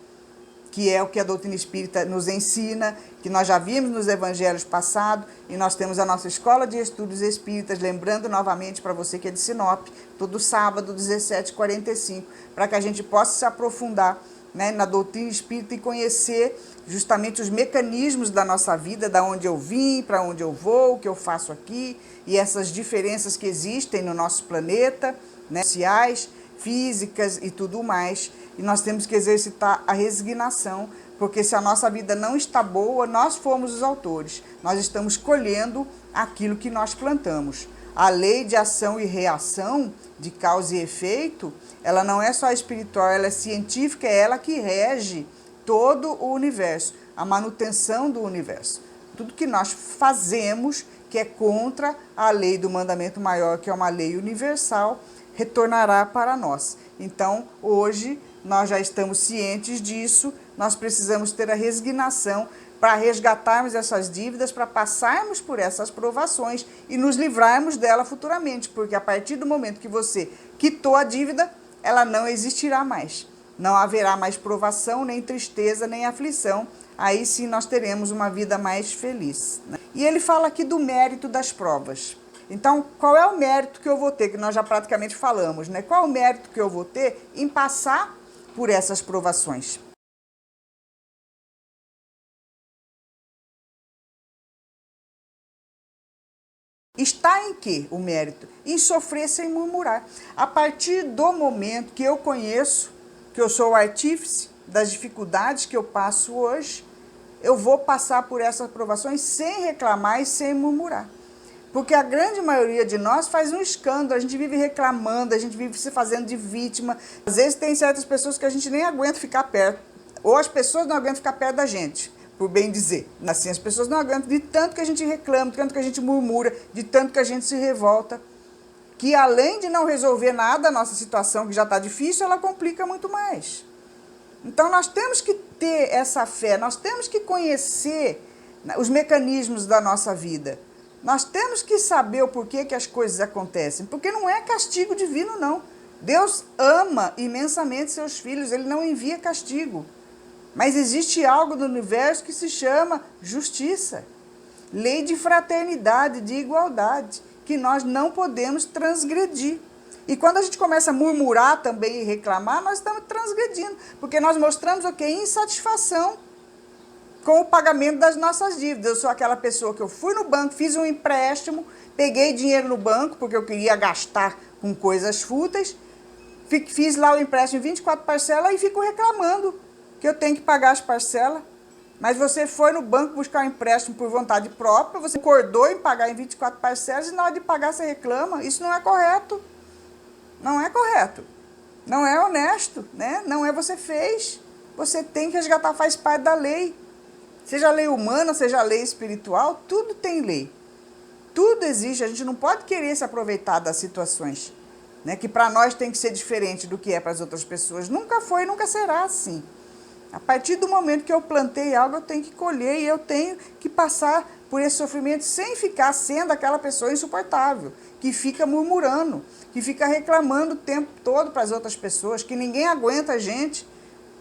Speaker 1: que é o que a doutrina espírita nos ensina, que nós já vimos nos evangelhos passados, e nós temos a nossa Escola de Estudos Espíritas, lembrando novamente para você que é de Sinop, todo sábado, 17h45, para que a gente possa se aprofundar, né, na doutrina espírita e conhecer justamente os mecanismos da nossa vida, da onde eu vim, para onde eu vou, o que eu faço aqui, e essas diferenças que existem no nosso planeta, né, sociais, físicas e tudo mais. E nós temos que exercitar a resignação, porque se a nossa vida não está boa, nós fomos os autores. Nós estamos colhendo aquilo que nós plantamos. A lei de ação e reação, de causa e efeito, ela não é só espiritual, ela é científica, é ela que rege todo o universo, a manutenção do universo. Tudo que nós fazemos que é contra a lei do mandamento maior, que é uma lei universal, retornará para nós. Então, hoje, nós já estamos cientes disso, nós precisamos ter a resignação para resgatarmos essas dívidas, para passarmos por essas provações e nos livrarmos dela futuramente, porque a partir do momento que você quitou a dívida, ela não existirá mais. Não haverá mais provação, nem tristeza, nem aflição. Aí sim nós teremos uma vida mais feliz, né? E ele fala aqui do mérito das provas. Então, qual é o mérito que eu vou ter, que nós já praticamente falamos, né? Qual é o mérito que eu vou ter em passar por essas provações? Está em que o mérito? Em sofrer sem murmurar. A partir do momento que eu conheço que eu sou o artífice das dificuldades que eu passo hoje, eu vou passar por essas provações sem reclamar e sem murmurar. Porque a grande maioria de nós faz um escândalo, a gente vive reclamando, a gente vive se fazendo de vítima. Às vezes tem certas pessoas que a gente nem aguenta ficar perto, ou as pessoas não aguentam ficar perto da gente, por bem dizer. Assim, as pessoas não aguentam de tanto que a gente reclama, de tanto que a gente murmura, de tanto que a gente se revolta, que além de não resolver nada a nossa situação, que já está difícil, ela complica muito mais. Então nós temos que ter essa fé, nós temos que conhecer os mecanismos da nossa vida. Nós temos que saber o porquê que as coisas acontecem, porque não é castigo divino, não. Deus ama imensamente seus filhos, Ele não envia castigo. Mas existe algo no universo que se chama justiça, lei de fraternidade, de igualdade, que nós não podemos transgredir. E quando a gente começa a murmurar também e reclamar, nós estamos transgredindo, porque nós mostramos o quê? Insatisfação com o pagamento das nossas dívidas. Eu sou aquela pessoa que eu fui no banco, fiz um empréstimo, peguei dinheiro no banco, porque eu queria gastar com coisas fúteis, fiz lá o empréstimo em 24 parcelas e fico reclamando que eu tenho que pagar as parcelas. Mas você foi no banco buscar um empréstimo por vontade própria, você concordou em pagar em 24 parcelas e na hora de pagar você reclama. Isso não é correto. Não é correto. Não é honesto, né? Não é você fez. Você tem que resgatar, faz parte da lei. Seja a lei humana, seja a lei espiritual, tudo tem lei. Tudo existe, a gente não pode querer se aproveitar das situações, né, que para nós tem que ser diferente do que é para as outras pessoas. Nunca foi, nunca será assim. A partir do momento que eu plantei algo, eu tenho que colher e eu tenho que passar por esse sofrimento sem ficar sendo aquela pessoa insuportável, que fica murmurando, que fica reclamando o tempo todo para as outras pessoas, que ninguém aguenta a gente.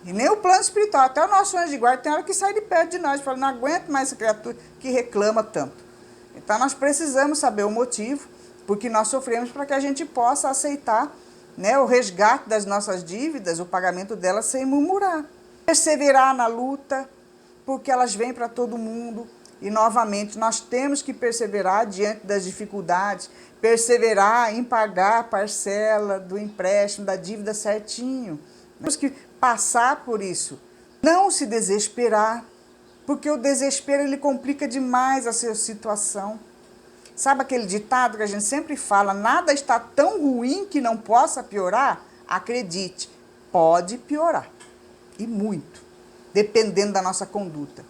Speaker 1: E nem o plano espiritual, até o nosso anjo de guarda tem hora que sai de perto de nós, fala, não aguento mais essa criatura que reclama tanto. Então nós precisamos saber o motivo, porque nós sofremos para que a gente possa aceitar, né, o resgate das nossas dívidas, o pagamento delas sem murmurar. Perseverar na luta, porque elas vêm para todo mundo. E novamente nós temos que perseverar diante das dificuldades, perseverar em pagar a parcela do empréstimo, da dívida certinho. Temos que passar por isso, não se desesperar, porque o desespero ele complica demais a sua situação. Sabe aquele ditado que a gente sempre fala, nada está tão ruim que não possa piorar? Acredite, pode piorar, e muito, dependendo da nossa conduta.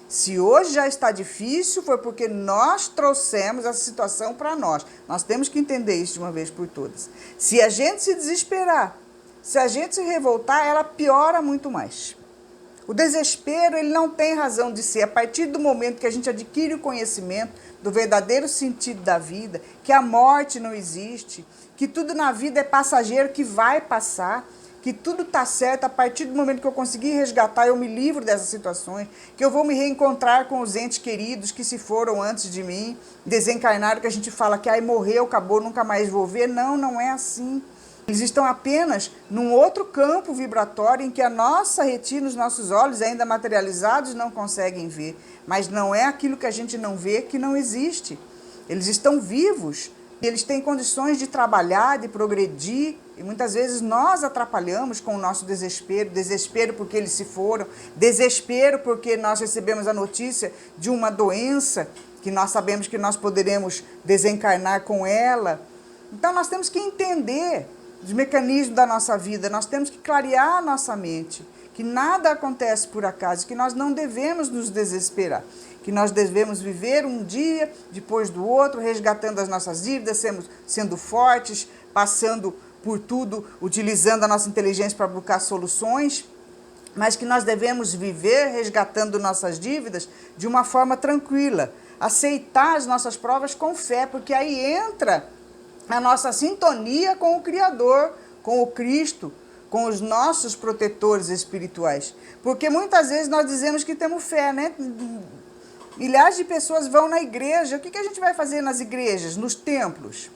Speaker 1: Se hoje já está difícil, foi porque nós trouxemos essa situação para nós. Nós temos que entender isso de uma vez por todas. Se a gente se desesperar, se a gente se revoltar, ela piora muito mais. O desespero, ele não tem razão de ser. A partir do momento que a gente adquire o conhecimento do verdadeiro sentido da vida, que a morte não existe, que tudo na vida é passageiro, que vai passar, que tudo está certo, a partir do momento que eu conseguir resgatar, eu me livro dessas situações, que eu vou me reencontrar com os entes queridos que se foram antes de mim, desencarnaram, que a gente fala que aí morreu, acabou, nunca mais vou ver. Não, não é assim. Eles estão apenas num outro campo vibratório em que a nossa retina, os nossos olhos ainda materializados não conseguem ver. Mas não é aquilo que a gente não vê que não existe. Eles estão vivos, eles têm condições de trabalhar, de progredir. E muitas vezes nós atrapalhamos com o nosso desespero, desespero porque eles se foram, desespero porque nós recebemos a notícia de uma doença que nós sabemos que nós poderemos desencarnar com ela. Então nós temos que entender os mecanismos da nossa vida, nós temos que clarear a nossa mente, que nada acontece por acaso, que nós não devemos nos desesperar, que nós devemos viver um dia depois do outro, resgatando as nossas dívidas, sendo fortes, passando por tudo, utilizando a nossa inteligência para buscar soluções, mas que nós devemos viver resgatando nossas dívidas de uma forma tranquila, aceitar as nossas provas com fé, porque aí entra a nossa sintonia com o Criador, com o Cristo, com os nossos protetores espirituais. Porque muitas vezes nós dizemos que temos fé, né? Milhares de pessoas vão na igreja. O que a gente vai fazer nas igrejas, nos templos?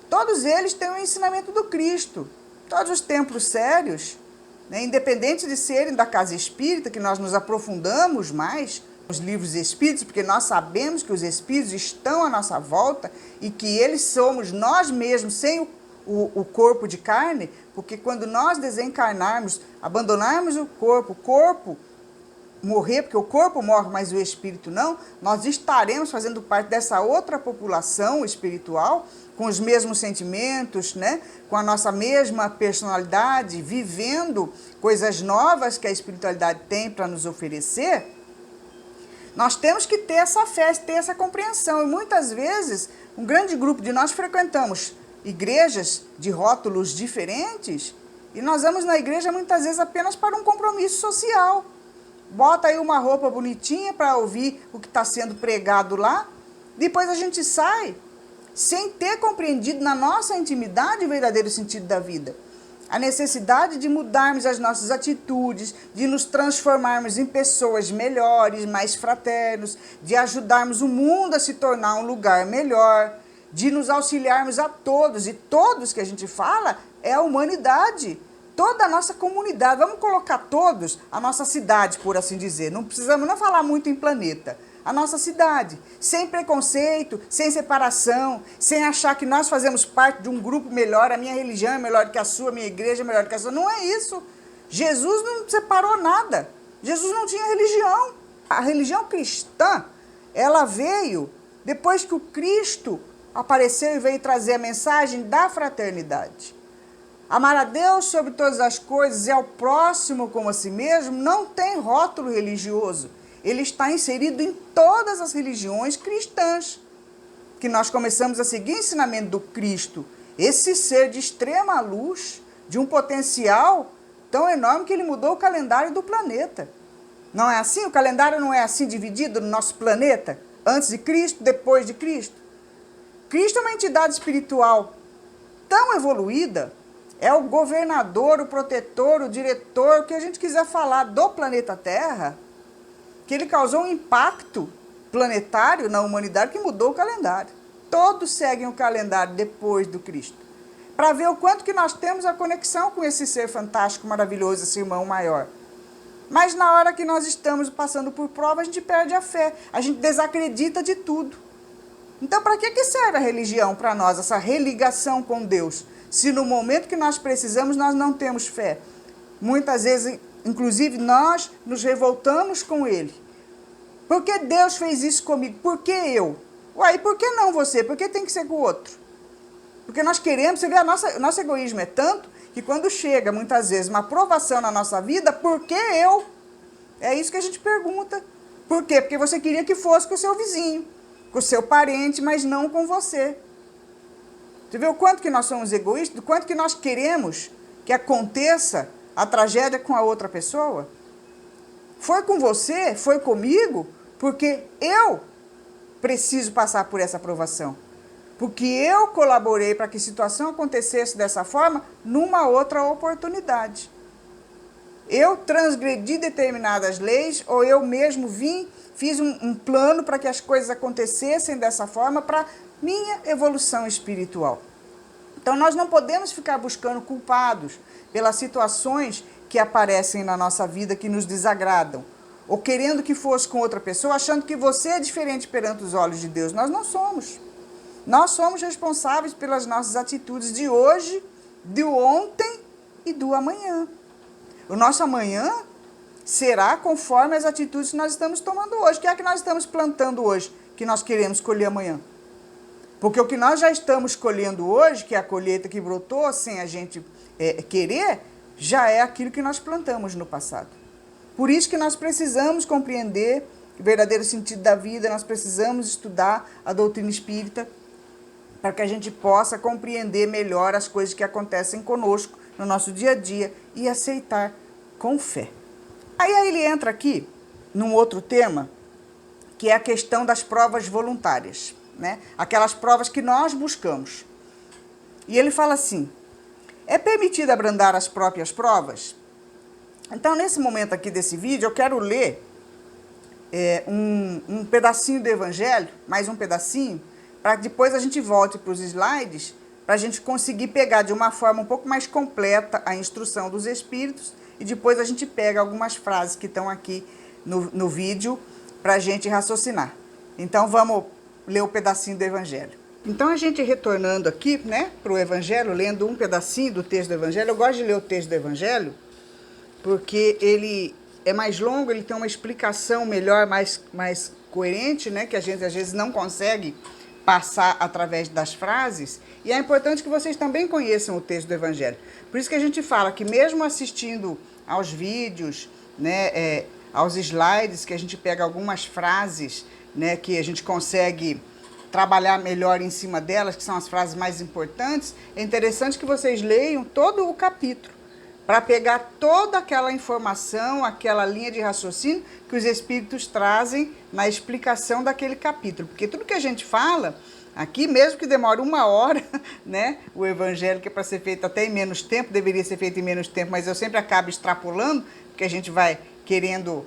Speaker 1: Todos eles têm o ensinamento do Cristo. Todos os templos sérios, né, independente de serem da casa espírita, que nós nos aprofundamos mais, os livros espíritos, porque nós sabemos que os espíritos estão à nossa volta e que eles somos nós mesmos, sem o corpo de carne, porque quando nós desencarnarmos, abandonarmos o corpo morrer, porque o corpo morre, mas o espírito não, nós estaremos fazendo parte dessa outra população espiritual, com os mesmos sentimentos, né? Com a nossa mesma personalidade, vivendo coisas novas que a espiritualidade tem para nos oferecer. Nós temos que ter essa fé, ter essa compreensão. E muitas vezes, um grande grupo de nós frequentamos igrejas de rótulos diferentes e nós vamos na igreja muitas vezes apenas para um compromisso social. Bota aí uma roupa bonitinha para ouvir o que está sendo pregado lá. Depois a gente sai sem ter compreendido na nossa intimidade o verdadeiro sentido da vida. A necessidade de mudarmos as nossas atitudes, de nos transformarmos em pessoas melhores, mais fraternos, de ajudarmos o mundo a se tornar um lugar melhor, de nos auxiliarmos a todos. E todos que a gente fala é a humanidade. Toda a nossa comunidade, vamos colocar todos, a nossa cidade, por assim dizer. Não precisamos não falar muito em planeta. A nossa cidade, sem preconceito, sem separação, sem achar que nós fazemos parte de um grupo melhor, a minha religião é melhor que a sua, a minha igreja é melhor que a sua. Não é isso. Jesus não separou nada. Jesus não tinha religião. A religião cristã, ela veio depois que o Cristo apareceu e veio trazer a mensagem da fraternidade. Amar a Deus sobre todas as coisas e ao próximo como a si mesmo não tem rótulo religioso. Ele está inserido em todas as religiões cristãs. Que nós começamos a seguir o ensinamento do Cristo. Esse ser de extrema luz, de um potencial tão enorme que ele mudou o calendário do planeta. Não é assim? O calendário não é assim dividido no nosso planeta? Antes de Cristo, depois de Cristo? Cristo é uma entidade espiritual tão evoluída, é o governador, o protetor, o diretor, o que a gente quiser falar do planeta Terra, que ele causou um impacto planetário na humanidade que mudou o calendário. Todos seguem o calendário depois do Cristo, para ver o quanto que nós temos a conexão com esse ser fantástico, maravilhoso, esse irmão maior. Mas na hora que nós estamos passando por prova, a gente perde a fé, a gente desacredita de tudo. Então, para que serve a religião para nós, essa religação com Deus? Se no momento que nós precisamos, nós não temos fé. Muitas vezes, inclusive, nós nos revoltamos com Ele. Por que Deus fez isso comigo? Por que eu? Uai, por que não você? Por que tem que ser com o outro? Porque nós queremos, você vê, nosso egoísmo é tanto que quando chega, muitas vezes, uma aprovação na nossa vida, por que eu? É isso que a gente pergunta. Por quê? Porque você queria que fosse com o seu vizinho, com o seu parente, mas não com você. Você vê o quanto que nós somos egoístas, o quanto que nós queremos que aconteça a tragédia com a outra pessoa? Foi com você, foi comigo, porque eu preciso passar por essa aprovação. Porque eu colaborei para que a situação acontecesse dessa forma numa outra oportunidade. Eu transgredi determinadas leis, ou eu mesmo fiz um plano para que as coisas acontecessem dessa forma para minha evolução espiritual. Então nós não podemos ficar buscando culpados pelas situações que aparecem na nossa vida que nos desagradam, ou querendo que fosse com outra pessoa, achando que você é diferente perante os olhos de Deus. Nós não somos. Nós somos responsáveis pelas nossas atitudes de hoje, de ontem e do amanhã. O nosso amanhã será conforme as atitudes que nós estamos tomando hoje. O que é que nós estamos plantando hoje que nós queremos colher amanhã? Porque o que nós já estamos colhendo hoje, que é a colheita que brotou sem a gente querer, já é aquilo que nós plantamos no passado. Por isso que nós precisamos compreender o verdadeiro sentido da vida, nós precisamos estudar a doutrina espírita para que a gente possa compreender melhor as coisas que acontecem conosco no nosso dia a dia e aceitar com fé. Aí ele entra aqui num outro tema, que é a questão das provas voluntárias, né? Aquelas provas que nós buscamos. E ele fala assim: é permitido abrandar as próprias provas? Então, nesse momento aqui desse vídeo, eu quero ler um pedacinho do Evangelho, mais um pedacinho, para que depois a gente volte para os slides, para a gente conseguir pegar de uma forma um pouco mais completa a instrução dos Espíritos, e depois a gente pega algumas frases que estão aqui no vídeo, para a gente raciocinar. Então vamos ler um pedacinho do Evangelho. Então a gente retornando aqui, né, para o Evangelho, lendo um pedacinho do texto do Evangelho. Eu gosto de ler o texto do Evangelho porque ele é mais longo, ele tem uma explicação melhor, mais coerente, né, que a gente às vezes não consegue passar através das frases. E é importante que vocês também conheçam o texto do Evangelho. Por isso que a gente fala que mesmo assistindo aos vídeos, né, aos slides, que a gente pega algumas frases, né, que a gente consegue trabalhar melhor em cima delas, que são as frases mais importantes, é interessante que vocês leiam todo o capítulo, para pegar toda aquela informação, aquela linha de raciocínio que os Espíritos trazem na explicação daquele capítulo. Porque tudo que a gente fala aqui, mesmo que demore 1 hora, né, o Evangelho, que é para ser feito até em menos tempo, deveria ser feito em menos tempo, mas eu sempre acabo extrapolando, porque a gente vai querendo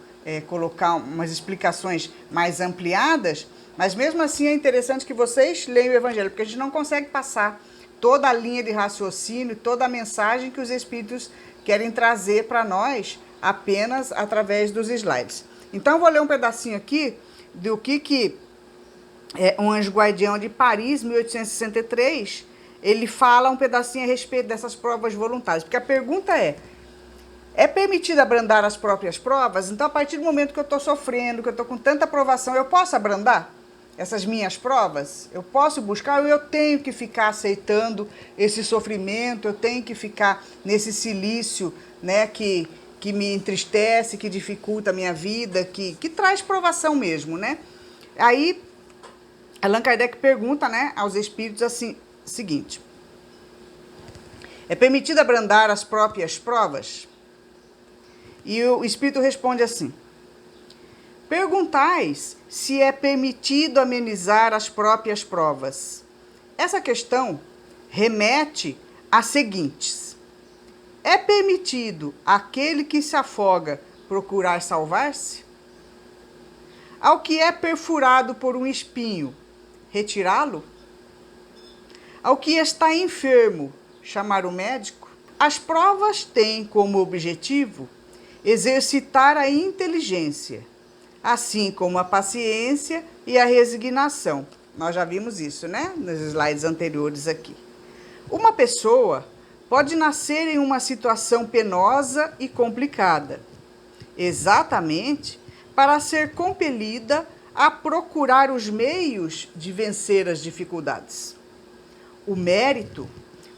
Speaker 1: colocar umas explicações mais ampliadas, mas mesmo assim é interessante que vocês leiam o Evangelho, porque a gente não consegue passar toda a linha de raciocínio, toda a mensagem que os Espíritos querem trazer para nós apenas através dos slides. Então, eu vou ler um pedacinho aqui do que um anjo guardião de Paris, 1863, ele fala um pedacinho a respeito dessas provas voluntárias. Porque a pergunta é permitido abrandar as próprias provas? Então, a partir do momento que eu estou sofrendo, que eu estou com tanta provação, eu posso abrandar essas minhas provas? Eu posso buscar ou eu tenho que ficar aceitando esse sofrimento, eu tenho que ficar nesse silício, né, que me entristece, que dificulta a minha vida, que traz provação mesmo, né? Aí, Allan Kardec pergunta, né, aos espíritos assim, seguinte: é permitido abrandar as próprias provas? E o espírito responde assim: perguntais se é permitido amenizar as próprias provas. Essa questão remete às seguintes: é permitido aquele que se afoga procurar salvar-se? Ao que é perfurado por um espinho, retirá-lo? Ao que está enfermo, chamar o médico? As provas têm como objetivo exercitar a inteligência, assim como a paciência e a resignação. Nós já vimos isso, né? Nos slides anteriores aqui. Uma pessoa pode nascer em uma situação penosa e complicada, exatamente para ser compelida a procurar os meios de vencer as dificuldades. O mérito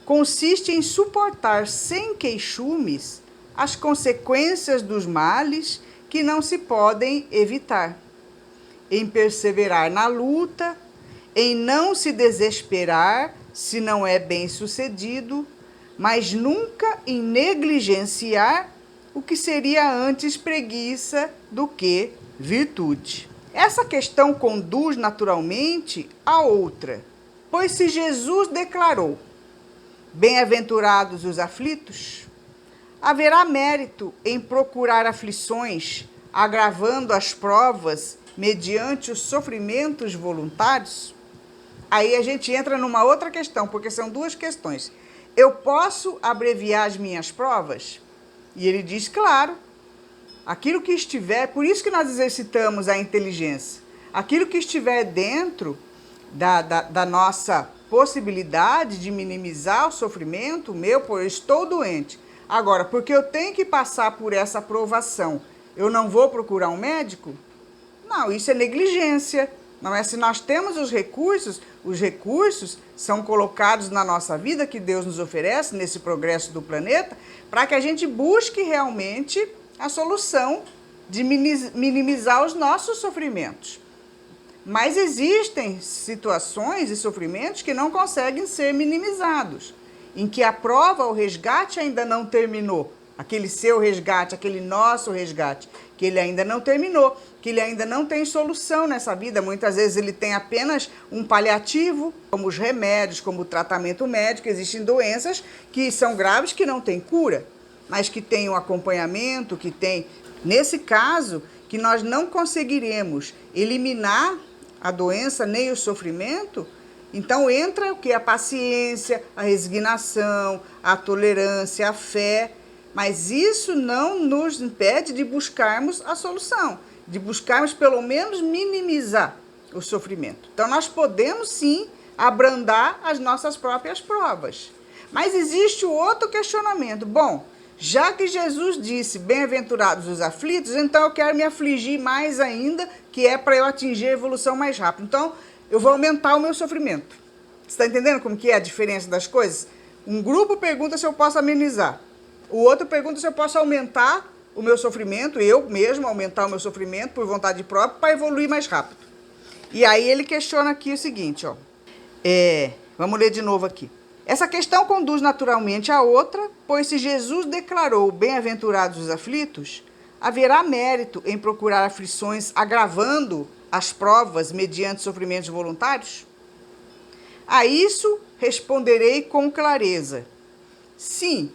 Speaker 1: consiste em suportar sem queixumes as consequências dos males que não se podem evitar, em perseverar na luta, em não se desesperar se não é bem-sucedido, mas nunca em negligenciar o que seria antes preguiça do que virtude. Essa questão conduz naturalmente a outra, pois se Jesus declarou: bem-aventurados os aflitos, haverá mérito em procurar aflições, agravando as provas mediante os sofrimentos voluntários? Aí a gente entra numa outra questão, porque são duas questões. Eu posso abreviar as minhas provas? E ele diz, claro, aquilo que estiver, por isso que nós exercitamos a inteligência, aquilo que estiver dentro da nossa possibilidade de minimizar o sofrimento meu, pois eu estou doente. Agora, porque eu tenho que passar por essa provação, eu não vou procurar um médico? Não, isso é negligência. Não é? Se nós temos os recursos são colocados na nossa vida, que Deus nos oferece nesse progresso do planeta, para que a gente busque realmente a solução de minimizar os nossos sofrimentos. Mas existem situações e sofrimentos que não conseguem ser minimizados, em que a prova, o resgate ainda não terminou. Aquele seu resgate, aquele nosso resgate, que ele ainda não terminou, que ele ainda não tem solução nessa vida. Muitas vezes ele tem apenas um paliativo, como os remédios, como o tratamento médico. Existem doenças que são graves, que não têm cura, mas que têm um acompanhamento, que tem... Nesse caso, que nós não conseguiremos eliminar a doença nem o sofrimento, então entra o que? A paciência, a resignação, a tolerância, a fé. Mas isso não nos impede de buscarmos a solução, de buscarmos pelo menos minimizar o sofrimento. Então nós podemos sim abrandar as nossas próprias provas. Mas existe o outro questionamento. Bom, já que Jesus disse, bem-aventurados os aflitos, então eu quero me afligir mais ainda, que é para eu atingir a evolução mais rápido. Então, eu vou aumentar o meu sofrimento. Você está entendendo como que é a diferença das coisas? Um grupo pergunta se eu posso amenizar. O outro pergunta se eu posso aumentar o meu sofrimento, eu mesmo aumentar o meu sofrimento por vontade própria, para evoluir mais rápido. E aí ele questiona aqui o seguinte, ó. Vamos ler de novo aqui. Essa questão conduz naturalmente a outra, pois se Jesus declarou bem-aventurados os aflitos, haverá mérito em procurar aflições agravando as provas mediante sofrimentos voluntários? A isso responderei com clareza. Sim,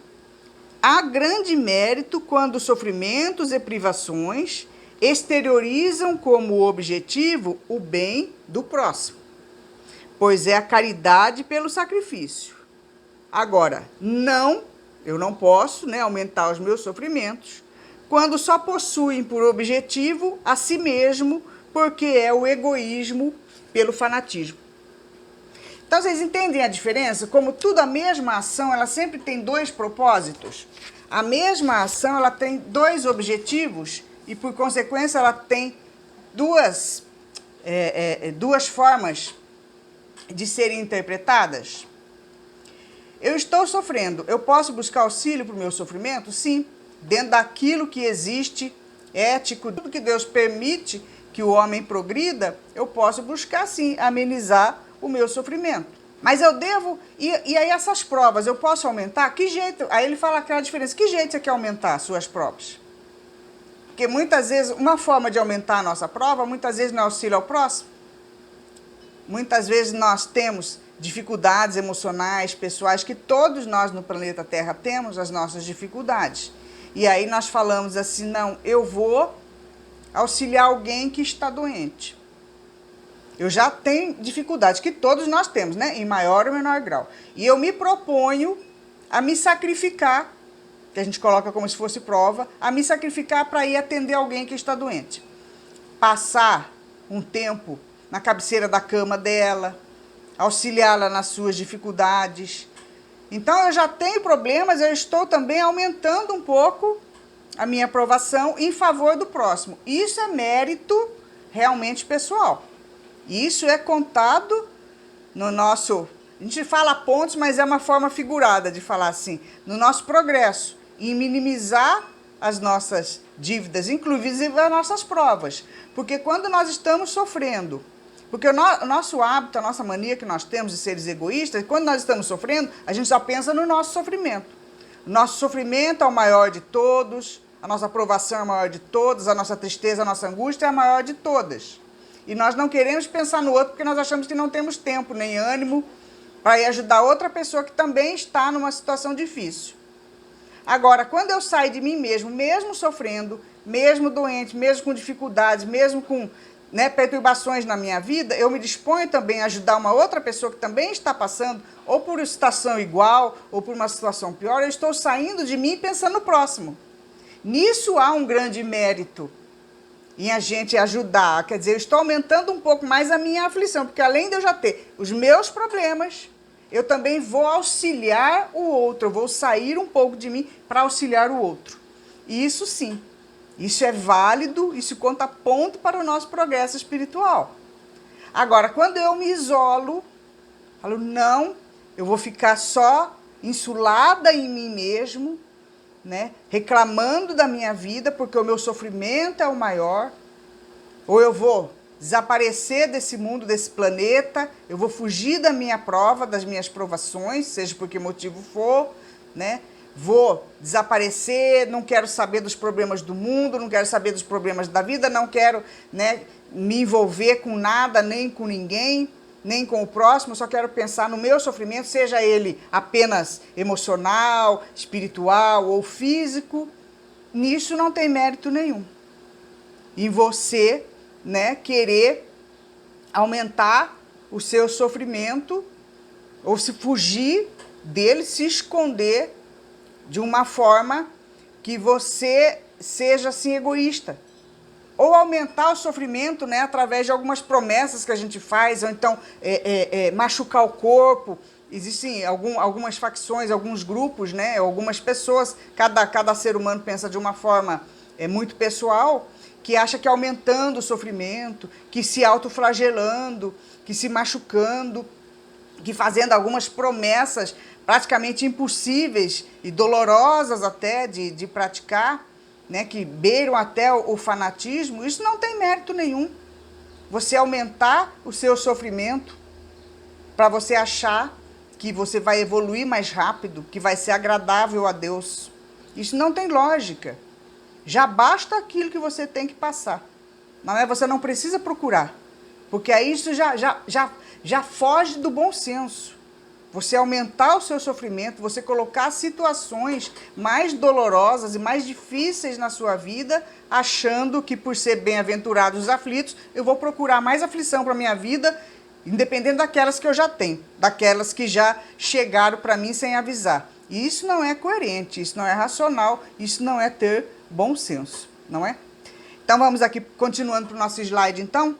Speaker 1: há grande mérito quando sofrimentos e privações exteriorizam como objetivo o bem do próximo, pois é a caridade pelo sacrifício. Agora, eu não posso, aumentar os meus sofrimentos quando só possuem por objetivo a si mesmo, porque é o egoísmo pelo fanatismo. Então, vocês entendem a diferença? Como tudo a mesma ação, ela sempre tem dois propósitos. A mesma ação, ela tem dois objetivos e, por consequência, ela tem duas formas de serem interpretadas. Eu estou sofrendo, eu posso buscar auxílio para o meu sofrimento? Sim, dentro daquilo que existe, ético, tudo que Deus permite que o homem progrida, eu posso buscar sim, amenizar o meu sofrimento. Mas eu devo, e aí essas provas, eu posso aumentar? Que jeito? Aí ele fala aquela diferença, que jeito você quer aumentar as suas provas? Porque muitas vezes, uma forma de aumentar a nossa prova, muitas vezes não é auxílio ao próximo. Muitas vezes nós temos dificuldades emocionais, pessoais, que todos nós no planeta Terra temos as nossas dificuldades. E aí nós falamos assim, não, eu vou auxiliar alguém que está doente. Eu já tenho dificuldades, que todos nós temos, em maior ou menor grau. E eu me proponho a me sacrificar, que a gente coloca como se fosse prova, a me sacrificar para ir atender alguém que está doente. Passar um tempo na cabeceira da cama dela, auxiliá-la nas suas dificuldades. Então, eu já tenho problemas, eu estou também aumentando um pouco a minha aprovação em favor do próximo. Isso é mérito realmente pessoal. Isso é contado no nosso... A gente fala pontos, mas é uma forma figurada de falar assim. No nosso progresso, em minimizar as nossas dívidas, inclusive as nossas provas. Porque quando nós estamos sofrendo... Porque o nosso hábito, a nossa mania que nós temos de seres egoístas, quando nós estamos sofrendo, a gente só pensa no nosso sofrimento. O nosso sofrimento é o maior de todos, a nossa aprovação é a maior de todas, a nossa tristeza, a nossa angústia é a maior de todas. E nós não queremos pensar no outro porque nós achamos que não temos tempo nem ânimo para ir ajudar outra pessoa que também está numa situação difícil. Agora, quando eu saio de mim mesmo, mesmo sofrendo, mesmo doente, mesmo com dificuldades, mesmo com perturbações na minha vida, eu me disponho também a ajudar uma outra pessoa que também está passando, ou por uma situação igual, ou por uma situação pior, eu estou saindo de mim pensando no próximo. Nisso há um grande mérito em a gente ajudar, quer dizer, eu estou aumentando um pouco mais a minha aflição, porque além de eu já ter os meus problemas, eu também vou auxiliar o outro, eu vou sair um pouco de mim para auxiliar o outro. E isso sim. Isso é válido, isso conta ponto para o nosso progresso espiritual. Agora, quando eu me isolo, falo, não, eu vou ficar só insulada em mim mesmo, reclamando da minha vida, porque o meu sofrimento é o maior, ou eu vou desaparecer desse mundo, desse planeta, eu vou fugir da minha prova, das minhas provações, seja por que motivo for, vou desaparecer, não quero saber dos problemas do mundo, não quero saber dos problemas da vida, não quero me envolver com nada, nem com ninguém, nem com o próximo, só quero pensar no meu sofrimento, seja ele apenas emocional, espiritual ou físico. Nisso não tem mérito nenhum. Em você, querer aumentar o seu sofrimento ou se fugir dele, se esconder de uma forma que você seja assim egoísta. ou aumentar o sofrimento, né, através de algumas promessas que a gente faz, ou então machucar o corpo. Existem algumas facções, alguns grupos, né, algumas pessoas, cada ser humano pensa de uma forma muito pessoal, que acha que aumentando o sofrimento, que se autoflagelando, que se machucando, que fazendo algumas promessas praticamente impossíveis e dolorosas até de praticar, né, que beiram até o fanatismo, isso não tem mérito nenhum. Você aumentar o seu sofrimento para você achar que você vai evoluir mais rápido, que vai ser agradável a Deus. Isso não tem lógica. Já basta aquilo que você tem que passar. Não é? Você não precisa procurar, porque aí isso já foge do bom senso. Você aumentar o seu sofrimento, você colocar situações mais dolorosas e mais difíceis na sua vida, achando que por ser bem-aventurados os aflitos, eu vou procurar mais aflição para a minha vida, independente daquelas que eu já tenho, daquelas que já chegaram para mim sem avisar. E isso não é coerente, isso não é racional, isso não é ter bom senso, não é? Então vamos aqui, continuando para o nosso slide então.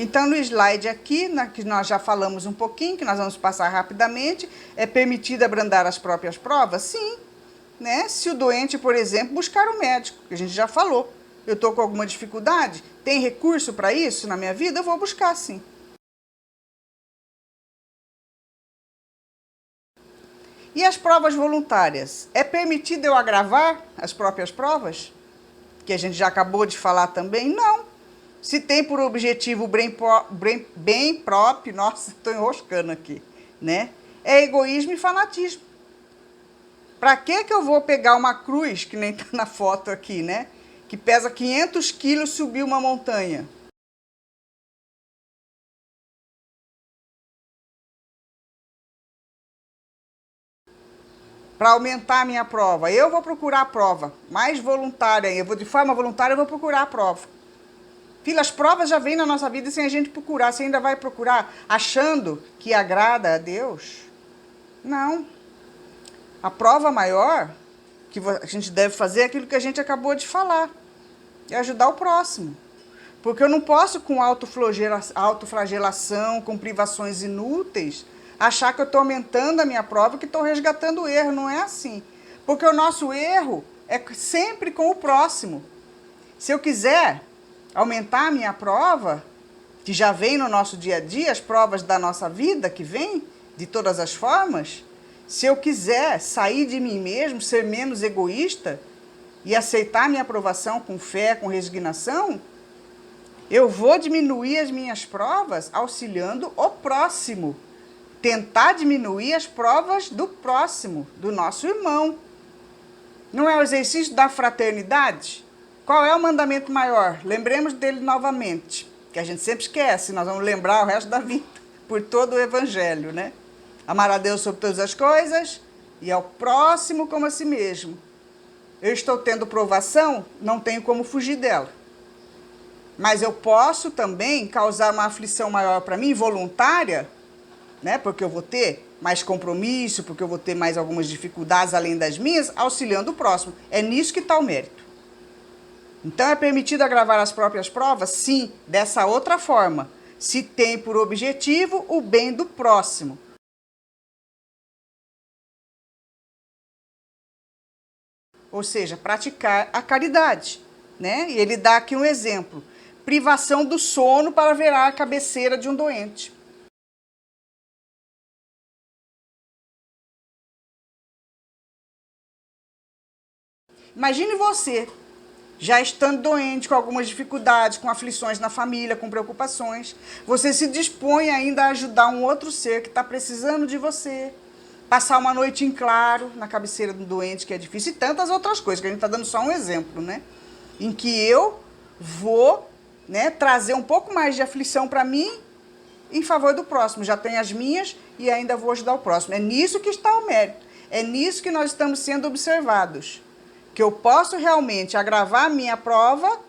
Speaker 1: Então, no slide aqui, que nós já falamos um pouquinho, que nós vamos passar rapidamente, é permitido abrandar as próprias provas? Sim, né? Se o doente, por exemplo, buscar um médico, que a gente já falou. Eu estou com alguma dificuldade, tem recurso para isso na minha vida? Eu vou buscar, sim. E as provas voluntárias? É permitido eu agravar as próprias provas? Que a gente já acabou de falar também? Não. Se tem por objetivo bem próprio, nossa, estou enroscando aqui, né? É egoísmo e fanatismo. Para que eu vou pegar uma cruz, que nem está na foto aqui, né? Que pesa 500 quilos, subir uma montanha? Para aumentar a minha prova. Eu vou procurar a prova, mais voluntária. Eu vou, de forma voluntária, eu vou procurar a prova. Filha, as provas já vêm na nossa vida sem a gente procurar. Você ainda vai procurar achando que agrada a Deus? Não. A prova maior que a gente deve fazer é aquilo que a gente acabou de falar. É ajudar o próximo. Porque eu não posso, com autoflagelação, com privações inúteis, achar que eu estou aumentando a minha prova e que estou resgatando o erro. Não é assim. Porque o nosso erro é sempre com o próximo. Se eu quiser aumentar a minha prova, que já vem no nosso dia a dia, as provas da nossa vida que vem, de todas as formas, se eu quiser sair de mim mesmo, ser menos egoísta e aceitar minha aprovação com fé, com resignação, eu vou diminuir as minhas provas auxiliando o próximo. Tentar diminuir as provas do próximo, do nosso irmão. Não é o exercício da fraternidade? Qual é o mandamento maior? Lembremos dele novamente, que a gente sempre esquece, nós vamos lembrar o resto da vida, por todo o evangelho, né? Amar a Deus sobre todas as coisas e ao próximo como a si mesmo. Eu estou tendo provação, não tenho como fugir dela. Mas eu posso também causar uma aflição maior para mim, voluntária, né? Porque eu vou ter mais compromisso, porque eu vou ter mais algumas dificuldades além das minhas, auxiliando o próximo. É nisso que está o mérito. Então, é permitido agravar as próprias provas? Sim, dessa outra forma. Se tem por objetivo o bem do próximo. Ou seja, praticar a caridade, né? E ele dá aqui um exemplo. Privação do sono para velar a cabeceira de um doente. Imagine você, já estando doente, com algumas dificuldades, com aflições na família, com preocupações, você se dispõe ainda a ajudar um outro ser que está precisando de você, passar uma noite em claro na cabeceira do doente, que é difícil, e tantas outras coisas, que a gente está dando só um exemplo, né? Em que eu vou, né, trazer um pouco mais de aflição para mim em favor do próximo. Já tenho as minhas e ainda vou ajudar o próximo. É nisso que está o mérito. É nisso que nós estamos sendo observados. Que eu posso realmente agravar a minha prova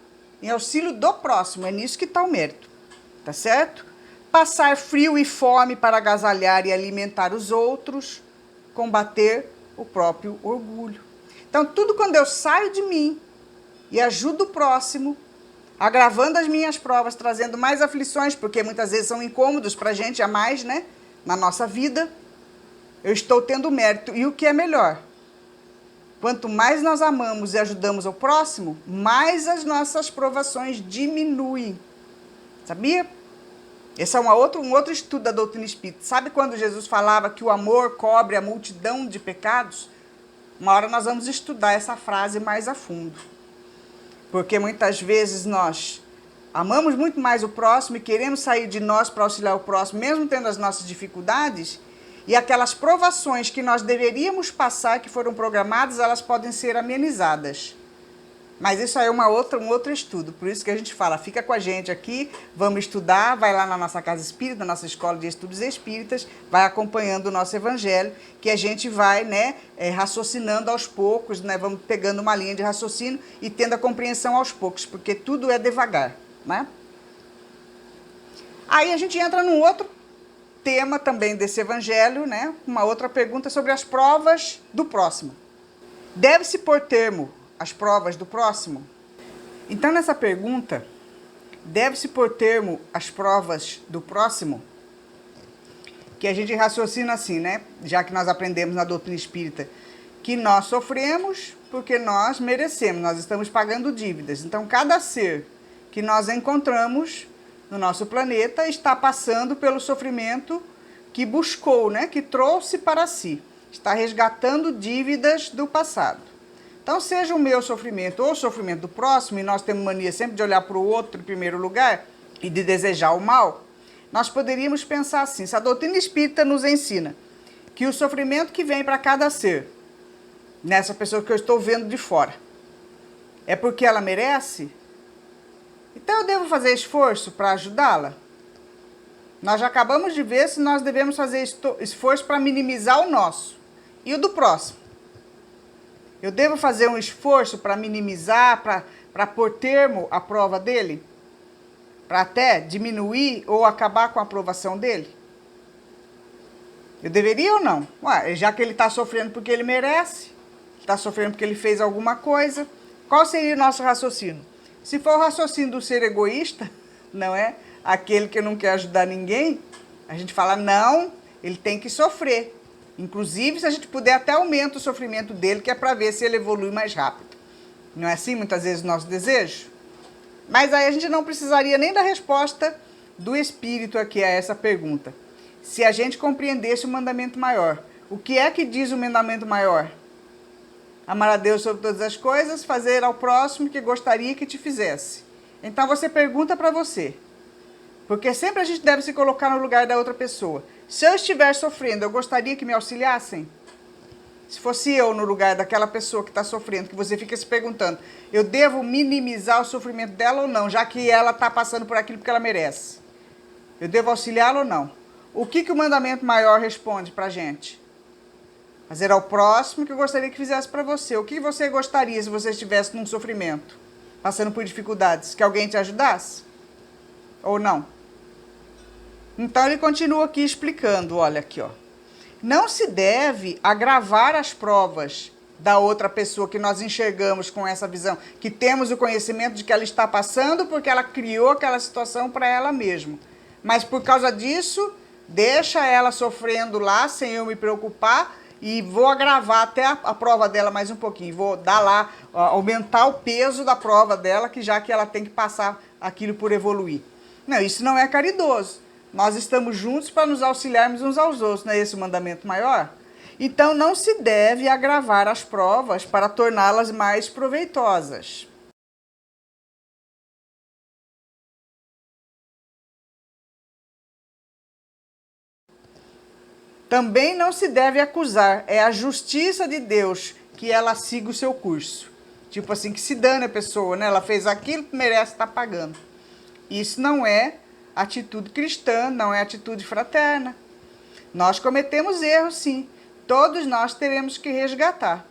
Speaker 1: em auxílio do próximo. É nisso que está o mérito. Tá certo? Passar frio e fome para agasalhar e alimentar os outros. Combater o próprio orgulho. Então, tudo quando eu saio de mim e ajudo o próximo, agravando as minhas provas, trazendo mais aflições, porque muitas vezes são incômodos para a gente a mais, né? Na nossa vida, eu estou tendo mérito. E o que é melhor? Quanto mais nós amamos e ajudamos o próximo, mais as nossas provações diminuem. Sabia? Esse é um outro estudo da doutrina espírita. Sabe quando Jesus falava que o amor cobre a multidão de pecados? Uma hora nós vamos estudar essa frase mais a fundo. Porque muitas vezes nós amamos muito mais o próximo e queremos sair de nós para auxiliar o próximo, mesmo tendo as nossas dificuldades, e aquelas provações que nós deveríamos passar, que foram programadas, elas podem ser amenizadas. Mas isso aí é um outro estudo, por isso que a gente fala, fica com a gente aqui, vamos estudar, vai lá na nossa casa espírita, na nossa escola de estudos espíritas, vai acompanhando o nosso evangelho, que a gente vai, né, raciocinando aos poucos, né, vamos pegando uma linha de raciocínio e tendo a compreensão aos poucos, porque tudo é devagar, né? Aí a gente entra num outro tema também desse evangelho, né, uma outra pergunta sobre as provas do próximo. Deve-se pôr termo as provas do próximo? Então, nessa pergunta, deve-se pôr termo às provas do próximo? Que a gente raciocina assim, né? Já que nós aprendemos na doutrina espírita que nós sofremos porque nós merecemos, nós estamos pagando dívidas. Então, cada ser que nós encontramos no nosso planeta está passando pelo sofrimento que buscou, né? Que trouxe para si. Está resgatando dívidas do passado. Então, seja o meu sofrimento ou o sofrimento do próximo, e nós temos mania sempre de olhar para o outro em primeiro lugar e de desejar o mal, nós poderíamos pensar assim, se a doutrina espírita nos ensina que o sofrimento que vem para cada ser, nessa pessoa que eu estou vendo de fora, é porque ela merece, então eu devo fazer esforço para ajudá-la? Nós já acabamos de ver se nós devemos fazer esforço para minimizar o nosso e o do próximo. Eu devo fazer um esforço para minimizar, para pôr termo à prova dele? Para até diminuir ou acabar com a aprovação dele? Eu deveria ou não? Ué, já que ele está sofrendo porque ele merece, está sofrendo porque ele fez alguma coisa, qual seria o nosso raciocínio? Se for o raciocínio do ser egoísta, não é? Aquele que não quer ajudar ninguém, a gente fala, não, ele tem que sofrer. Inclusive, se a gente puder, até aumenta o sofrimento dele, que é para ver se ele evolui mais rápido. Não é assim, muitas vezes, o nosso desejo? Mas aí a gente não precisaria nem da resposta do Espírito aqui a essa pergunta. Se a gente compreendesse o mandamento maior. O que é que diz o mandamento maior? Amar a Deus sobre todas as coisas, fazer ao próximo que gostaria que te fizesse. Então, você pergunta para você. Porque sempre a gente deve se colocar no lugar da outra pessoa. Se eu estiver sofrendo, eu gostaria que me auxiliassem? Se fosse eu no lugar daquela pessoa que está sofrendo, que você fica se perguntando, eu devo minimizar o sofrimento dela ou não, já que ela está passando por aquilo porque ela merece? Eu devo auxiliá-la ou não? O que o mandamento maior responde para a gente? Fazer ao próximo que eu gostaria que fizesse para você. O que você gostaria se você estivesse num sofrimento, passando por dificuldades? Que alguém te ajudasse? Ou não? Então, ele continua aqui explicando, olha aqui, ó. Não se deve agravar as provas da outra pessoa que nós enxergamos com essa visão, que temos o conhecimento de que ela está passando porque ela criou aquela situação para ela mesma. Mas por causa disso, deixa ela sofrendo lá sem eu me preocupar e vou agravar até a prova dela mais um pouquinho. Vou dar lá, aumentar o peso da prova dela, que já que ela tem que passar aquilo por evoluir. Não, isso não é caridoso. Nós estamos juntos para nos auxiliarmos uns aos outros, não é esse o mandamento maior? Então, não se deve agravar as provas para torná-las mais proveitosas. Também não se deve acusar, é a justiça de Deus que ela siga o seu curso. Tipo assim, que se dane a pessoa, né? Ela fez aquilo que merece estar pagando. Isso não é atitude cristã, não é atitude fraterna. Nós cometemos erros, sim. Todos nós teremos que resgatar.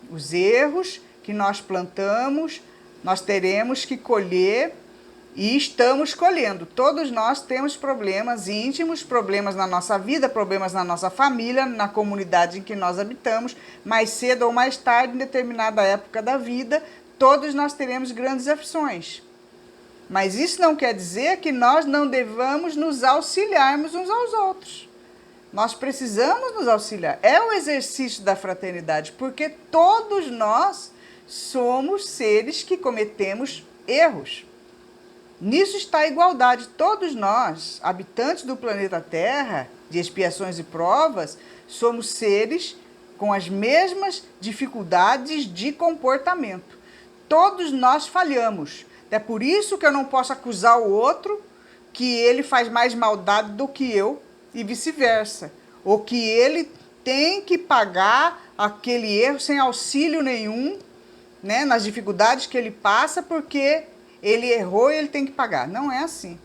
Speaker 1: Os erros que nós plantamos, nós teremos que colher e estamos colhendo. Todos nós temos problemas íntimos, problemas na nossa vida, problemas na nossa família, na comunidade em que nós habitamos. Mais cedo ou mais tarde, em determinada época da vida, todos nós teremos grandes aflições. Mas isso não quer dizer que nós não devamos nos auxiliarmos uns aos outros. Nós precisamos nos auxiliar. É o exercício da fraternidade, porque todos nós somos seres que cometemos erros. Nisso está a igualdade. Todos nós, habitantes do planeta Terra, de expiações e provas, somos seres com as mesmas dificuldades de comportamento. Todos nós falhamos. É por isso que eu não posso acusar o outro que ele faz mais maldade do que eu e vice-versa. Ou que ele tem que pagar aquele erro sem auxílio nenhum, né, nas dificuldades que ele passa, porque ele errou e ele tem que pagar. Não é assim.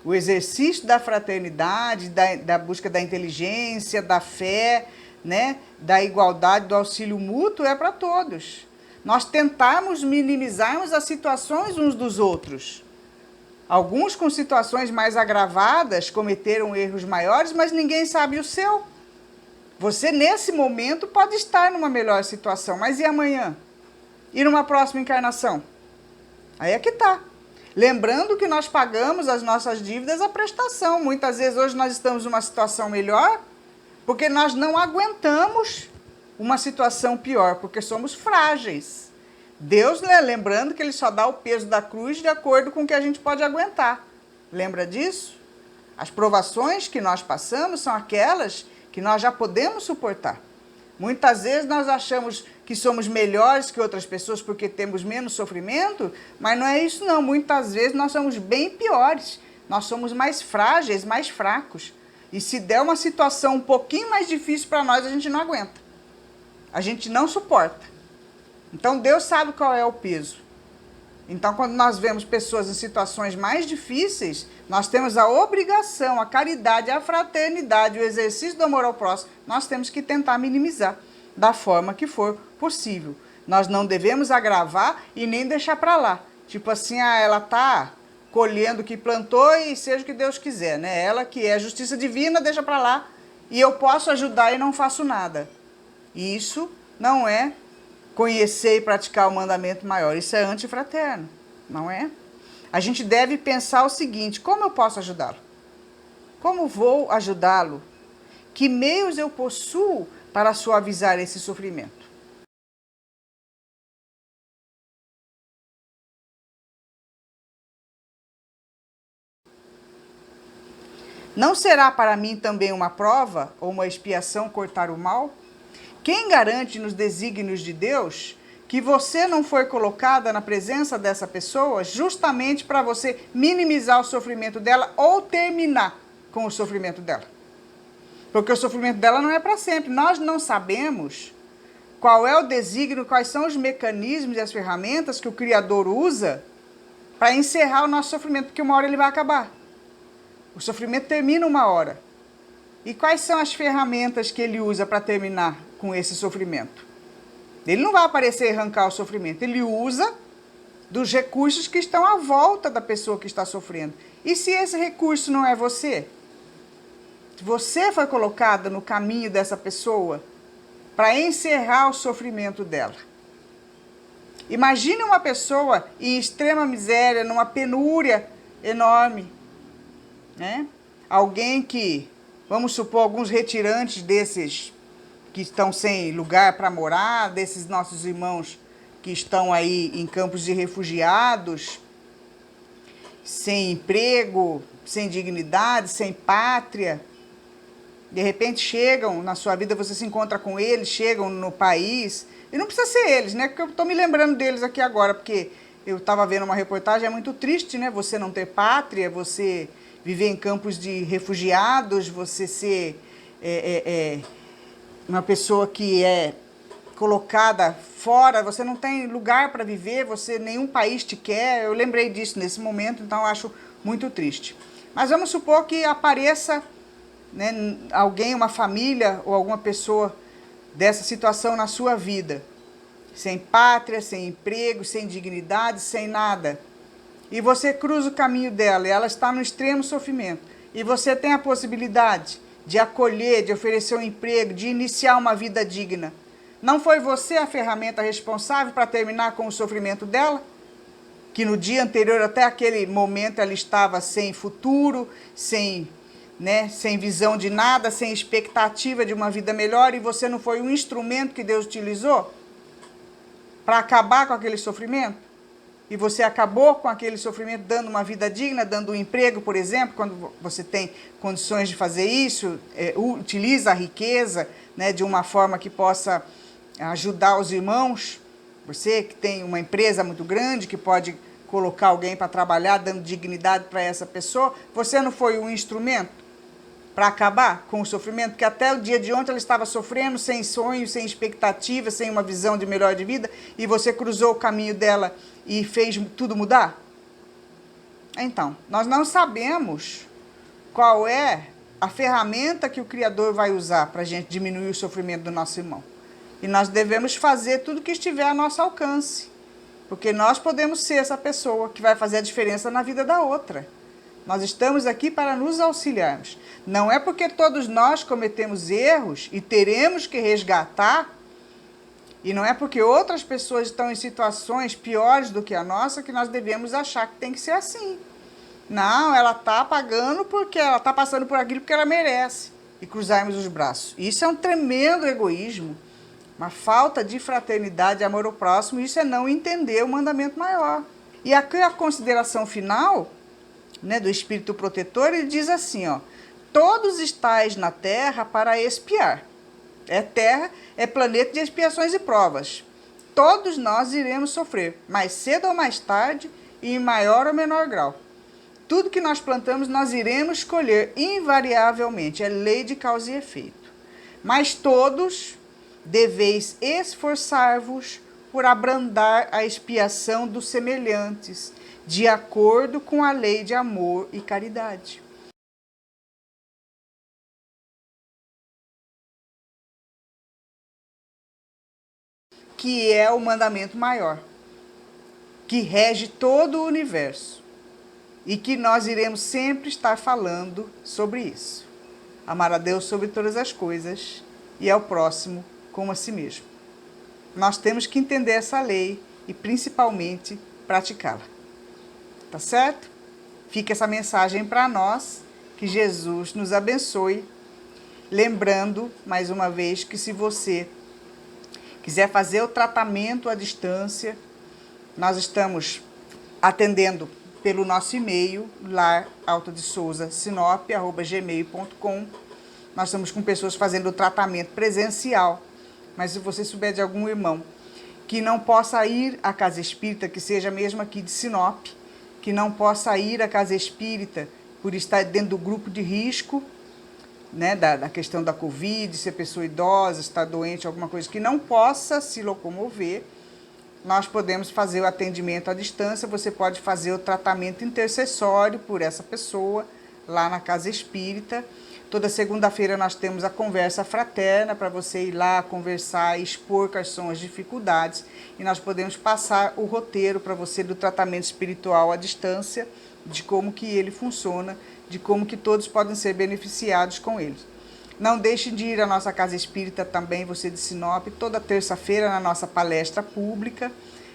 Speaker 1: O exercício da fraternidade, da busca da inteligência, da fé, né, da igualdade, do auxílio mútuo é para todos. Nós tentarmos minimizarmos as situações uns dos outros. Alguns com situações mais agravadas cometeram erros maiores, mas ninguém sabe o seu. Você, nesse momento, pode estar numa melhor situação, mas e amanhã? E numa próxima encarnação? Aí é que está. Lembrando que nós pagamos as nossas dívidas à prestação. Muitas vezes hoje nós estamos numa situação melhor porque nós não aguentamos uma situação pior, porque somos frágeis. Deus, né, lembrando que ele só dá o peso da cruz de acordo com o que a gente pode aguentar. Lembra disso? As provações que nós passamos são aquelas que nós já podemos suportar. Muitas vezes nós achamos que somos melhores que outras pessoas porque temos menos sofrimento, mas não é isso não. Muitas vezes nós somos bem piores. Nós somos mais frágeis, mais fracos. E se der uma situação um pouquinho mais difícil para nós, a gente não aguenta. A gente não suporta. Então Deus sabe qual é o peso. Então quando nós vemos pessoas em situações mais difíceis, nós temos a obrigação, a caridade, a fraternidade, o exercício do amor ao próximo, nós temos que tentar minimizar da forma que for possível. Nós não devemos agravar e nem deixar para lá. Tipo assim, ela está colhendo o que plantou e seja o que Deus quiser, né? Ela que é justiça divina, deixa para lá e eu posso ajudar e não faço nada. Isso não é conhecer e praticar o mandamento maior. Isso é antifraterno, não é? A gente deve pensar o seguinte: como eu posso ajudá-lo? Como vou ajudá-lo? Que meios eu possuo para suavizar esse sofrimento? Não será para mim também uma prova ou uma expiação cortar o mal? Quem garante nos desígnios de Deus que você não foi colocada na presença dessa pessoa justamente para você minimizar o sofrimento dela ou terminar com o sofrimento dela? Porque o sofrimento dela não é para sempre. Nós não sabemos qual é o desígnio, quais são os mecanismos e as ferramentas que o Criador usa para encerrar o nosso sofrimento, porque uma hora ele vai acabar. O sofrimento termina uma hora. E quais são as ferramentas que ele usa para terminar com esse sofrimento? Ele não vai aparecer e arrancar o sofrimento. Ele usa dos recursos que estão à volta da pessoa que está sofrendo. E se esse recurso não é você? Você foi colocada no caminho dessa pessoa para encerrar o sofrimento dela. Imagine uma pessoa em extrema miséria, numa penúria enorme, né? Alguém que, vamos supor, alguns retirantes desses que estão sem lugar para morar, desses nossos irmãos que estão aí em campos de refugiados, sem emprego, sem dignidade, sem pátria. De repente chegam na sua vida, você se encontra com eles, chegam no país, e não precisa ser eles, né? Porque eu estou me lembrando deles aqui agora, porque eu estava vendo uma reportagem, é muito triste, né? Você não ter pátria, você viver em campos de refugiados, você ser uma pessoa que é colocada fora, você não tem lugar para viver, nenhum país te quer. Eu lembrei disso nesse momento, então eu acho muito triste. Mas vamos supor que apareça, né, alguém, uma família ou alguma pessoa dessa situação na sua vida, sem pátria, sem emprego, sem dignidade, sem nada. E você cruza o caminho dela e ela está no extremo sofrimento. E você tem a possibilidade de acolher, de oferecer um emprego, de iniciar uma vida digna. Não foi você a ferramenta responsável para terminar com o sofrimento dela? que no dia anterior, até aquele momento, ela estava sem futuro, sem visão de nada, sem expectativa de uma vida melhor, e você não foi um instrumento que Deus utilizou para acabar com aquele sofrimento? E você acabou com aquele sofrimento dando uma vida digna, dando um emprego, por exemplo, quando você tem condições de fazer isso, utiliza a riqueza, de uma forma que possa ajudar os irmãos. Você que tem uma empresa muito grande, que pode colocar alguém para trabalhar, dando dignidade para essa pessoa, você não foi um instrumento para acabar com o sofrimento? Porque até o dia de ontem ela estava sofrendo, sem sonho, sem expectativa, sem uma visão de melhor de vida, e você cruzou o caminho dela e fez tudo mudar? Então, nós não sabemos qual é a ferramenta que o Criador vai usar para a gente diminuir o sofrimento do nosso irmão. E nós devemos fazer tudo que estiver a nosso alcance, porque nós podemos ser essa pessoa que vai fazer a diferença na vida da outra. Nós estamos aqui para nos auxiliarmos. Não é porque todos nós cometemos erros e teremos que resgatar, e não é porque outras pessoas estão em situações piores do que a nossa, que nós devemos achar que tem que ser assim. Não, ela está pagando porque ela está passando por aquilo porque ela merece. E cruzarmos os braços. Isso é um tremendo egoísmo, uma falta de fraternidade e amor ao próximo. Isso é não entender o mandamento maior. E aqui a consideração final, do Espírito Protetor, ele diz assim, todos estáis na terra para expiar. Terra é planeta de expiações e provas. Todos nós iremos sofrer, mais cedo ou mais tarde, e em maior ou menor grau. Tudo que nós plantamos, nós iremos colher invariavelmente. É lei de causa e efeito. Mas todos deveis esforçar-vos por abrandar a expiação dos semelhantes, de acordo com a lei de amor e caridade. Que é o mandamento maior, que rege todo o universo, e que nós iremos sempre estar falando sobre isso. Amar a Deus sobre todas as coisas e ao próximo como a si mesmo. Nós temos que entender essa lei e principalmente praticá-la. Tá certo? Fica essa mensagem para nós, que Jesus nos abençoe. Lembrando, mais uma vez, que se você quiser fazer o tratamento à distância, nós estamos atendendo pelo nosso e-mail, laraltodesouza.sinop@gmail.com. Nós estamos com pessoas fazendo o tratamento presencial, mas se você souber de algum irmão que não possa ir à casa espírita, que seja mesmo aqui de Sinop, que não possa ir à casa espírita por estar dentro do grupo de risco, da questão da Covid, ser pessoa idosa, estar doente, alguma coisa que não possa se locomover, nós podemos fazer o atendimento à distância. Você pode fazer o tratamento intercessório por essa pessoa lá na casa espírita. Toda segunda-feira nós temos a conversa fraterna para você ir lá conversar e expor quais são as dificuldades, e nós podemos passar o roteiro para você do tratamento espiritual à distância, de como que ele funciona, de como que todos podem ser beneficiados com ele. Não deixe de ir à nossa casa espírita também, você de Sinop, toda terça-feira na nossa palestra pública,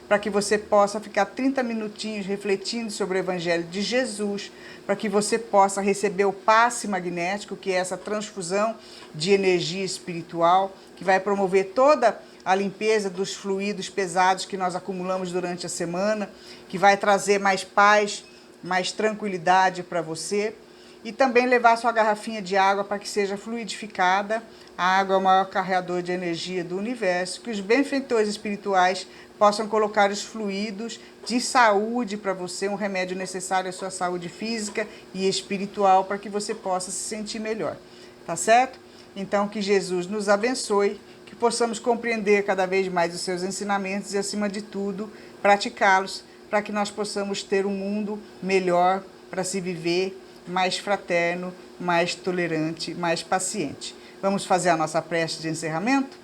Speaker 1: para que você possa ficar 30 minutinhos refletindo sobre o Evangelho de Jesus, para que você possa receber o passe magnético, que é essa transfusão de energia espiritual, que vai promover toda a limpeza dos fluidos pesados que nós acumulamos durante a semana, que vai trazer mais paz, mais tranquilidade para você. E também levar sua garrafinha de água para que seja fluidificada. A água é o maior carreador de energia do universo. Que os benfeitores espirituais possam colocar os fluidos de saúde para você, um remédio necessário à sua saúde física e espiritual, para que você possa se sentir melhor. Tá certo? Então, que Jesus nos abençoe, que possamos compreender cada vez mais os seus ensinamentos e, acima de tudo, praticá-los, para que nós possamos ter um mundo melhor para se viver, mais fraterno, mais tolerante, mais paciente. Vamos fazer a nossa prece de encerramento?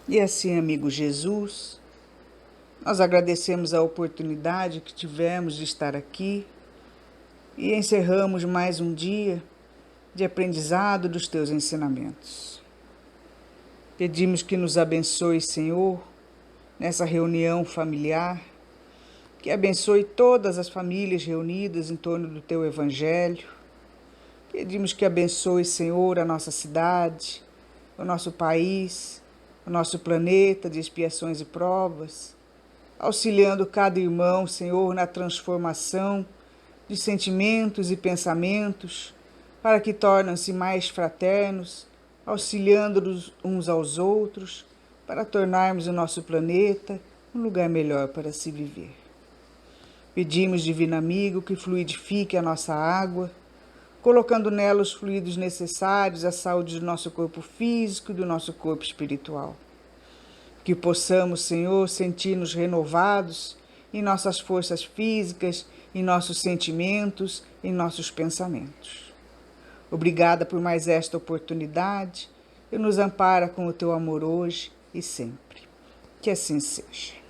Speaker 1: E assim, amigo Jesus, nós agradecemos a oportunidade que tivemos de estar aqui e encerramos mais um dia de aprendizado dos teus ensinamentos. Pedimos que nos abençoe, Senhor, nessa reunião familiar, que abençoe todas as famílias reunidas em torno do Teu Evangelho. Pedimos que abençoe, Senhor, a nossa cidade, o nosso país, o nosso planeta de expiações e provas, auxiliando cada irmão, Senhor, na transformação de sentimentos e pensamentos, para que tornem-se mais fraternos, auxiliando-nos uns aos outros, para tornarmos o nosso planeta um lugar melhor para se viver. Pedimos, Divino Amigo, que fluidifique a nossa água, colocando nela os fluidos necessários à saúde do nosso corpo físico e do nosso corpo espiritual. Que possamos, Senhor, sentir-nos renovados em nossas forças físicas, em nossos sentimentos, em nossos pensamentos. Obrigada por mais esta oportunidade e nos ampara com o Teu amor hoje e sempre. Que assim seja.